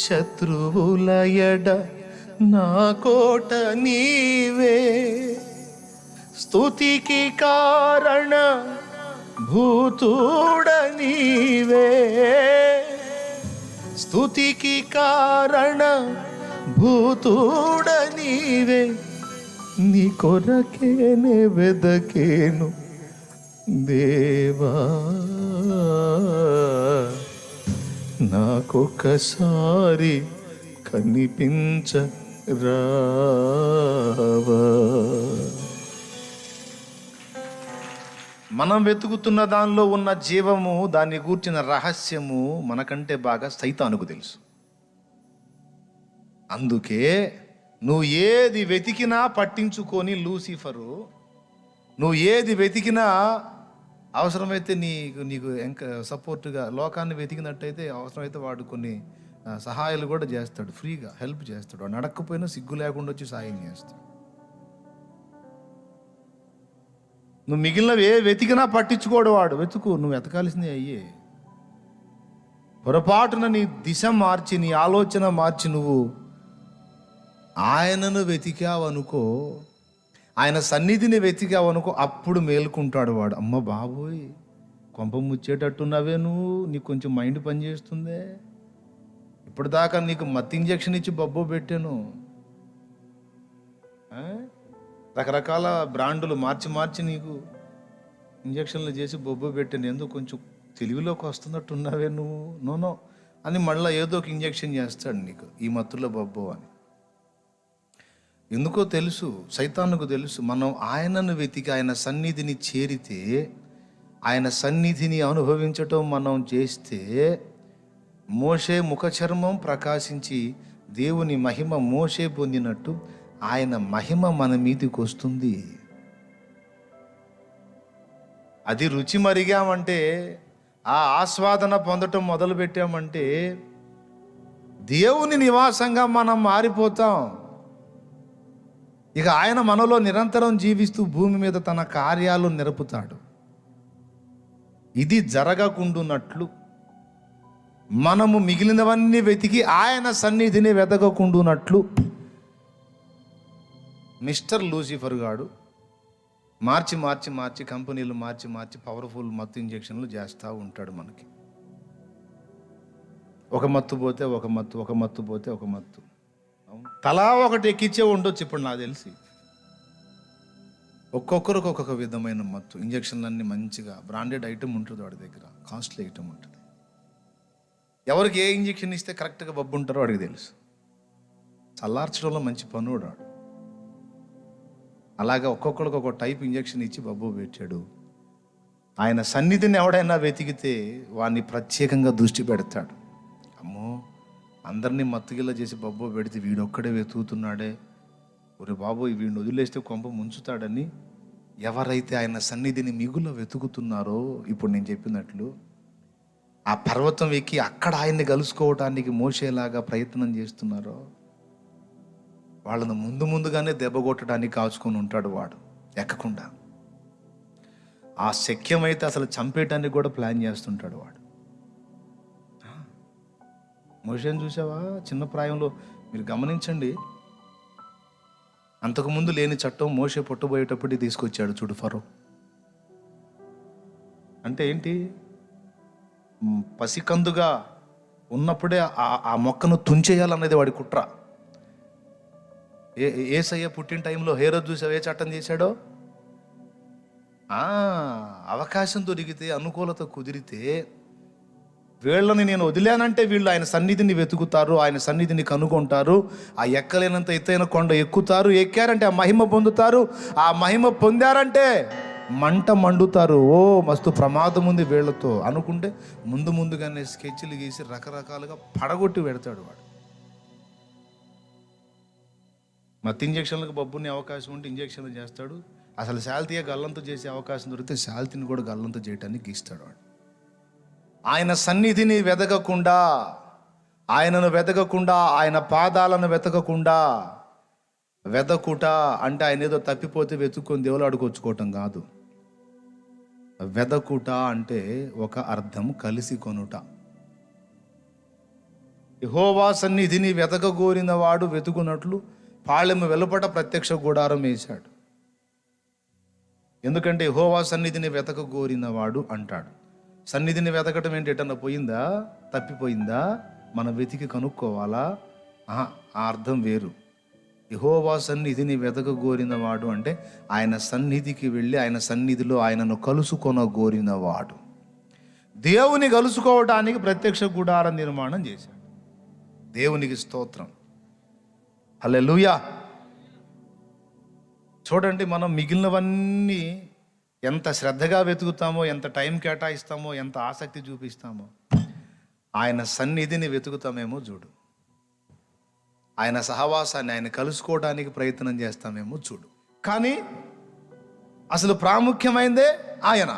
[SPEAKER 1] శత్రువుల ఎడ నా కోట నీవే, స్తుతికి కారణ భూతుడ నీవే, స్తుతికి కారణ భూతుడ నీవే, నీ కొరకేనే వెదకేను దేవా, నాకొకసారి కనిపించరావా. మనం వెతుకుతున్న దానిలో ఉన్న జీవము, దాన్ని గూర్చిన రహస్యము మనకంటే బాగా సైతానుకు తెలుసు. అందుకే నువ్వు ఏది వెతికినా పట్టించుకొని లూసిఫరు, నువ్వు ఏది వెతికినా అవసరమైతే నీకు ఇంకా సపోర్ట్గా లోకాన్ని వెతికినట్టయితే అవసరమైతే వాడు కొన్ని సహాయాలు కూడా చేస్తాడు, ఫ్రీగా హెల్ప్ చేస్తాడు. వాడు నడకపోయినా సిగ్గు లేకుండా వచ్చి సాయం చేస్తాడు. నువ్వు మిగిలినవి ఏ వెతికినా పట్టించుకోడు వాడు. వెతుకు, నువ్వు వెతకాల్సిందే అయ్యే. పొరపాటున నీ దిశ మార్చి, నీ ఆలోచన మార్చి నువ్వు ఆయనను వెతికావనుకో, ఆయన సన్నిధిని వెతికావనుకో, అప్పుడు మేలుకుంటాడు వాడు. అమ్మ బాబోయ్, కొంప ముచ్చేటట్టున్నావే నువ్వు, నీకు కొంచెం మైండ్ పనిచేస్తుందే, ఇప్పటిదాకా నీకు మత్తు ఇంజక్షన్ ఇచ్చి బొబ్బో పెట్టాను, రకరకాల బ్రాండులు మార్చి నీకు ఇంజక్షన్లు చేసి బొబ్బో పెట్టాను, ఎందుకు కొంచెం తెలివిలోకి వస్తున్నట్టున్నావే నువ్వు, నోనో అని మళ్ళీ ఏదో ఒక ఇంజక్షన్ చేస్తాడు నీకు, ఈ మత్తులో బొబ్బో అని. ఎందుకో తెలుసు, సైతానుకు తెలుసు. మనం ఆయనను వెతికి ఆయన సన్నిధిని చేరితే, ఆయన సన్నిధిని అనుభవించటం మనం చేస్తే, మోషే ముఖచర్మం ప్రకాశించి దేవుని మహిమ మోషే పొందినట్టు ఆయన మహిమ మన మీదికి వస్తుంది. అది రుచి మరిగామంటే, ఆ ఆస్వాదన పొందటం మొదలు పెట్టామంటే దేవుని నివాసంగా మనం మారిపోతాం. ఇక ఆయన మనలో నిరంతరం జీవిస్తూ భూమి మీద తన కార్యాలు నిరపుతాడు. ఇది జరగకుండునట్లు మనము మిగిలినవన్నీ వెతికి ఆయన సన్నిధిని వెతకకుండునట్లు మిస్టర్ లూసిఫర్ గాడు మార్చి కంపెనీలు మార్చి పవర్ఫుల్ మత్తు ఇంజక్షన్లు చేస్తూ ఉంటాడు మనకి. ఒక మత్తు పోతే ఒక మత్తు పోతే ఒక మత్తు, తలా ఒకటి ఎక్కిచ్చే ఉండొచ్చు. ఇప్పుడు నాకు తెలిసి ఒక్కొక్కరికి ఒక్కొక్క విధమైన మత్తు ఇంజక్షన్లన్నీ మంచిగా బ్రాండెడ్ ఐటమ్ ఉంటుంది వాడి దగ్గర, కాస్ట్లీ ఐటమ్ ఉంటుంది. ఎవరికి ఏ ఇంజక్షన్ ఇస్తే కరెక్ట్గా బొబ్బు ఉంటారో వాడికి తెలుసు. చల్లార్చడంలో మంచి పనుడు వాడు. అలాగా ఒక్కొక్కరికి ఒక్కొక్క టైప్ ఇంజక్షన్ ఇచ్చి బొబ్బు పెట్టాడు. ఆయన సన్నిధిని ఎవడైనా వెతికితే వాడిని ప్రత్యేకంగా దృష్టి పెడతాడు. అమ్మో, అందరినీ మత్తుగిల్ల చేసి బొబ్బో పెడితే వీడొక్కడే వెతుకుతున్నాడే, ఒరే బాబు వీడిని వదిలేస్తే కొంప ముంచుతాడని ఎవరైతే ఆయన సన్నిధిని మిగుల వెతుకుతున్నారో, ఇప్పుడు నేను చెప్పినట్లు ఆ పర్వతం ఎక్కి అక్కడ ఆయన్ని కలుసుకోవటానికి మోసేలాగా ప్రయత్నం చేస్తున్నారో, వాళ్ళను ముందుగానే దెబ్బ కొట్టడానికి కాచుకొని ఉంటాడు వాడు ఎక్కకుండా. ఆ శక్యమైతే అసలు చంపేయటానికి కూడా ప్లాన్ చేస్తుంటాడు వాడు. మోషేని చూసావా? చిన్న ప్రాయంలో మీరు గమనించండి, అంతకుముందు లేని చట్టం మోషే పుట్టబోయేటప్పుడు తీసుకొచ్చాడు చూడు ఫరో. అంటే ఏంటి? పసికందుగా ఉన్నప్పుడే ఆ మొక్కను తుంచేయాలన్నది వాడి కుట్ర. ఏసయ్య పుట్టిన టైంలో హేరోదు చూసావు ఏ చట్టం చేశాడో? అవకాశం దొరికితే, అనుకూలత కుదిరితే, వీళ్ళని నేను వదిలానంటే వీళ్ళు ఆయన సన్నిధిని వెతుకుతారు, ఆయన సన్నిధిని కనుగొంటారు, ఆ ఎక్కలేనంత ఎత్తైన కొండ ఎక్కుతారు, ఎక్కారంటే ఆ మహిమ పొందుతారు, ఆ మహిమ పొందారంటే మంట మండుతారు. ఓ మస్తు ప్రమాదం ఉంది వీళ్ళతో అనుకుంటే ముందుగానే స్కెచ్లు గీసి రకరకాలుగా పడగొట్టి పెడతాడు వాడు. మత్తు ఇంజక్షన్లకు బొబ్బుని అవకాశం ఉంటే ఇంజక్షన్లు చేస్తాడు. అసలు శాల్తీగా గల్లంతో చేసే అవకాశం దొరికితే శాల్తీని కూడా గల్లంతో చేయటానికి గీస్తాడు వాడు. ఆయన సన్నిధిని వెతకకుండా, ఆయనను వెతకకుండా, ఆయన పాదాలను వెతకకుండా, వెతకుట అంటే ఆయన ఏదో తప్పిపోతే వెతుక్కొని దేవులాడుకొచ్చుకోవటం కాదు. వెదకుట అంటే ఒక అర్థం కలిసి కొనుట. యెహోవా సన్నిధిని వెతకగోరిన వాడు వెతుకున్నట్లు పాళెము వెలుపట ప్రత్యక్ష గుడారం వేశాడు. ఎందుకంటే యెహోవా సన్నిధిని వెతకగోరిన వాడు అంటాడు. సన్నిధిని వెతకటం ఏంటి? ఎటన్నా పోయిందా, తప్పిపోయిందా, మనం వెతికి కనుక్కోవాలా? ఆ అర్థం వేరు. యెహోవా సన్నిధిని వెతకగోరిన వాడు అంటే ఆయన సన్నిధికి వెళ్ళి ఆయన సన్నిధిలో ఆయనను కలుసుకొనగోరిన వాడు. దేవుని కలుసుకోవడానికి ప్రత్యక్ష గుడార నిర్మాణం చేశాడు. దేవునికి స్తోత్రం, హల్లెలూయా. చూడండి, మనం మిగిలినవన్నీ ఎంత శ్రద్ధగా వెతుకుతామో, ఎంత టైం కేటాయిస్తామో, ఎంత ఆసక్తి చూపిస్తామో, ఆయన సన్నిధిని వెతుకుతామేమో చూడు. ఆయన సహవాసాన్ని, ఆయన కలుసుకోవడానికి ప్రయత్నం చేస్తామేమో చూడు. కానీ అసలు ప్రాముఖ్యమైందే ఆయన.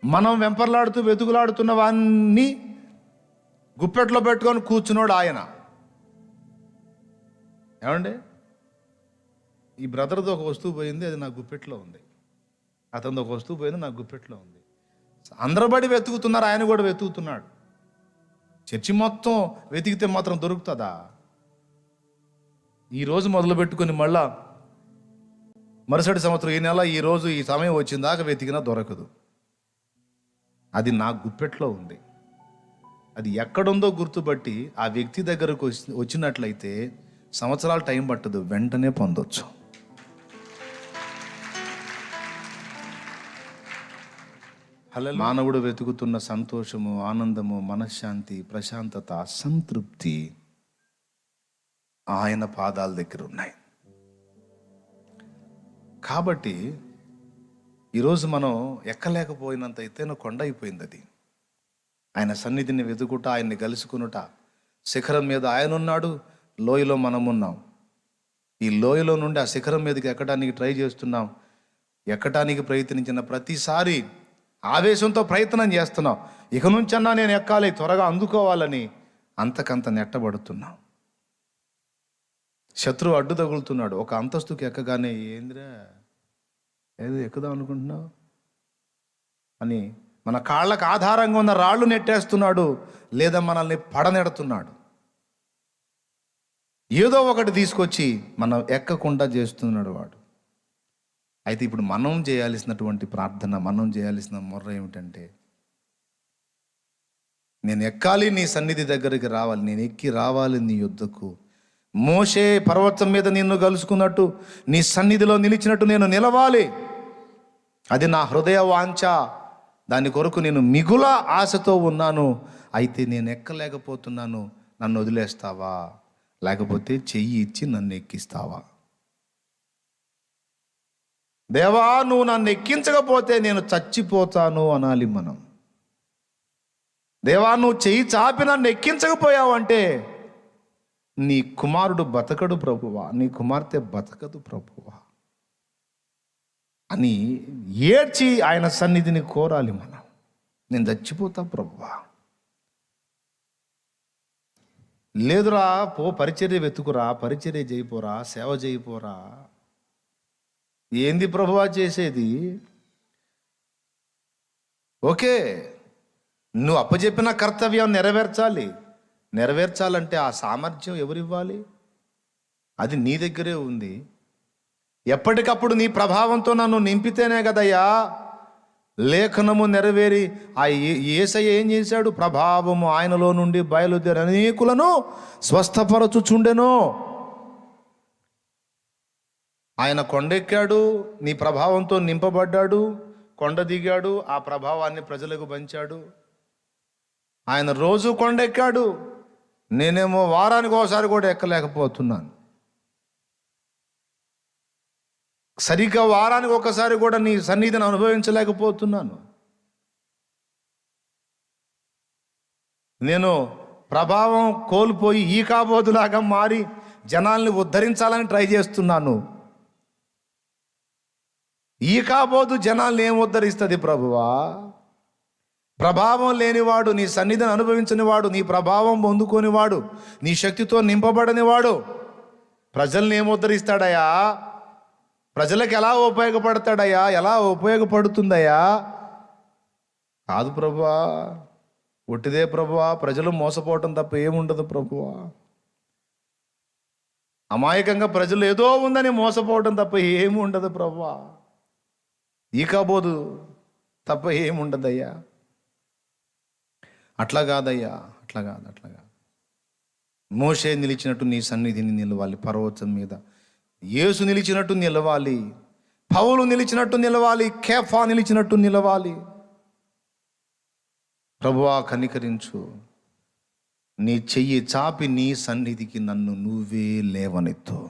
[SPEAKER 1] మనం వెంపర్లాడుతూ వెతుకులాడుతున్న వాన్ని గుప్పెట్లో పెట్టుకొని కూర్చున్నాడు ఆయన. ఏమండి, ఈ బ్రదర్తో ఒక వస్తువు పోయింది, అది నా గుప్పెట్లో ఉంది. అతనితో ఒక వస్తువు పోయింది, నా గుప్పెట్లో ఉంది. అందరూ బడి వెతుకుతున్నారు, ఆయన కూడా వెతుకుతున్నాడు. చర్చి మొత్తం వెతికితే మాత్రం దొరుకుతుందా? ఈరోజు మొదలు పెట్టుకొని మళ్ళా మరుసటి సంవత్సరం ఈ నెల ఈ రోజు ఈ సమయం వచ్చిందాక వెతికినా దొరకదు. అది నా గుప్పెట్లో ఉంది. అది ఎక్కడుందో గుర్తుపట్టి ఆ వ్యక్తి దగ్గరకు వచ్చినట్లయితే సంవత్సరాలు టైం పట్టదు, వెంటనే పొందొచ్చు. మానవుడు వెతుకుతున్న సంతోషము, ఆనందము, మనశ్శాంతి, ప్రశాంతత, సంతృప్తి ఆయన పాదాల దగ్గర ఉన్నాయి. కాబట్టి ఈరోజు మనం ఎక్కలేకపోయినంత ఎత్తైన కొండ అయిపోయింది అది. ఆయన సన్నిధిని వెతుకుట, ఆయన్ని కలుసుకునుట. శిఖరం మీద ఆయన ఉన్నాడు, లోయలో మనం ఉన్నాం. ఈ లోయలో నుండి ఆ శిఖరం మీదకి ఎక్కడానికి ట్రై చేస్తున్నాం. ఎక్కడానికి ప్రయత్నించిన ప్రతిసారి ఆవేశంతో ప్రయత్నం చేస్తున్నాం. ఇక నుంచన్నా నేను ఎక్కాలి, త్వరగా అందుకోవాలని అంతకంత నెట్టబడుతున్నాం. శత్రువు అడ్డు తగులుతున్నాడు. ఒక అంతస్తుకి ఎక్కగానే ఏంద్రా ఏదో ఎక్కుదాం అనుకుంటున్నావు అని మన కాళ్ళకు ఆధారంగా ఉన్న రాళ్ళు నెట్టేస్తున్నాడు, లేదా మనల్ని పడనెడుతున్నాడు. ఏదో ఒకటి తీసుకొచ్చి మనం ఎక్కకుండా చేస్తున్నాడు వాడు. అయితే ఇప్పుడు మనం చేయాల్సినటువంటి ప్రార్థన, మనం చేయాల్సిన మొర్ర ఏమిటంటే, నేను ఎక్కాలి, నీ సన్నిధి దగ్గరికి రావాలి, నేను ఎక్కి రావాలి నీ యుద్ధకు. మోషే పర్వతం మీద నిన్ను కలుసుకున్నట్టు, నీ సన్నిధిలో నిలిచినట్టు నేను నిలవాలి. అది నా హృదయ వాంఛ. దాని కొరకు నేను మిగుల ఆశతో ఉన్నాను. అయితే నేను ఎక్కలేకపోతున్నాను. నన్ను వదిలేస్తావా, లేకపోతే చెయ్యి ఇచ్చి నన్ను ఎక్కిస్తావా? దేవా, నువ్వు నన్ను ఎక్కించకపోతే నేను చచ్చిపోతాను అనాలి మనం. దేవా, నువ్వు చెయ్యి చాపి నన్ను ఎక్కించకపోయావంటే నీ కుమారుడు బతకడు ప్రభువా, నీ కుమార్తె బతకదు ప్రభువా అని ఏడ్చి ఆయన సన్నిధిని కోరాలి మనం. నేను చచ్చిపోతా ప్రభువా. లేదురా, పో పరిచర్య వెతుకురా, పరిచర్య చేయిపోరా, సేవ చేయిపోరా. ఏంది ప్రభువా చేసేది? ఓకే, నువ్వు అప్పచెప్పిన కర్తవ్యం నెరవేర్చాలి. నెరవేర్చాలంటే ఆ సామర్థ్యం ఎవరివ్వాలి? అది నీ దగ్గరే ఉంది. ఎప్పటికప్పుడు నీ ప్రభావంతో నన్ను నింపితేనే కదయ్యా లేఖనము నెరవేరి ఆ యేసయ్య ఏం చేశాడు? ప్రభావము ఆయనలో నుండి బయలుదేరి అనేకులను స్వస్థపరచుచుండెను. ఆయన కొండెక్కాడు, నీ ప్రభావంతో నింపబడ్డాడు. కొండ దిగాడు, ఆ ప్రభావాన్ని ప్రజలకు పంచాడు. ఆయన రోజు కొండెక్కాడు, నేనేమో వారానికి ఒకసారి కూడా ఎక్కలేకపోతున్నాను. సరిగ్గా వారానికి ఒకసారి కూడా నీ సన్నిధిని అనుభవించలేకపోతున్నాను. నేను ప్రభావం కోల్పోయి ఈ కాబోతులాగా మారి జనాల్ని ఉద్ధరించాలని ట్రై చేస్తున్నాను. ఈ కాబోతు జనాల్ని ఏం ఉద్ధరిస్తుంది ప్రభువా? ప్రభావం లేనివాడు, నీ సన్నిధిని అనుభవించని వాడు, నీ ప్రభావం పొందుకోనివాడు, నీ శక్తితో నింపబడని వాడు ప్రజల్ని ఏం ఉద్ధరిస్తాడయా? ప్రజలకు ఎలా ఉపయోగపడతాడయ్యా, ఎలా ఉపయోగపడుతుందయ్యా? కాదు ప్రభువా, ఒట్టిదే ప్రభువా, ప్రజలు మోసపోవటం తప్ప ఏముండదు ప్రభువా. అమాయకంగా ప్రజలు ఏదో ఉందని మోసపోవటం తప్ప ఏమి ఉండదు ప్రభువా. ఈ కాబోదు తప్ప ఏముండదయ్యా. అట్లా కాదయ్యా, అట్లా కాదు. మోషే నిలిచినట్టు నీ సన్నిధిని నిలవాలి పర్వతం మీద. యేసు నిలిచినట్టు నిలవాలి, పౌలు నిలిచినట్టు నిలవాలి, కేఫా నిలిచినట్టు నిలవాలి. ప్రభువా కనికరించు, నీ చెయ్యి చాపి నీ సన్నిధికి నన్ను నువ్వే లేవనెత్తు.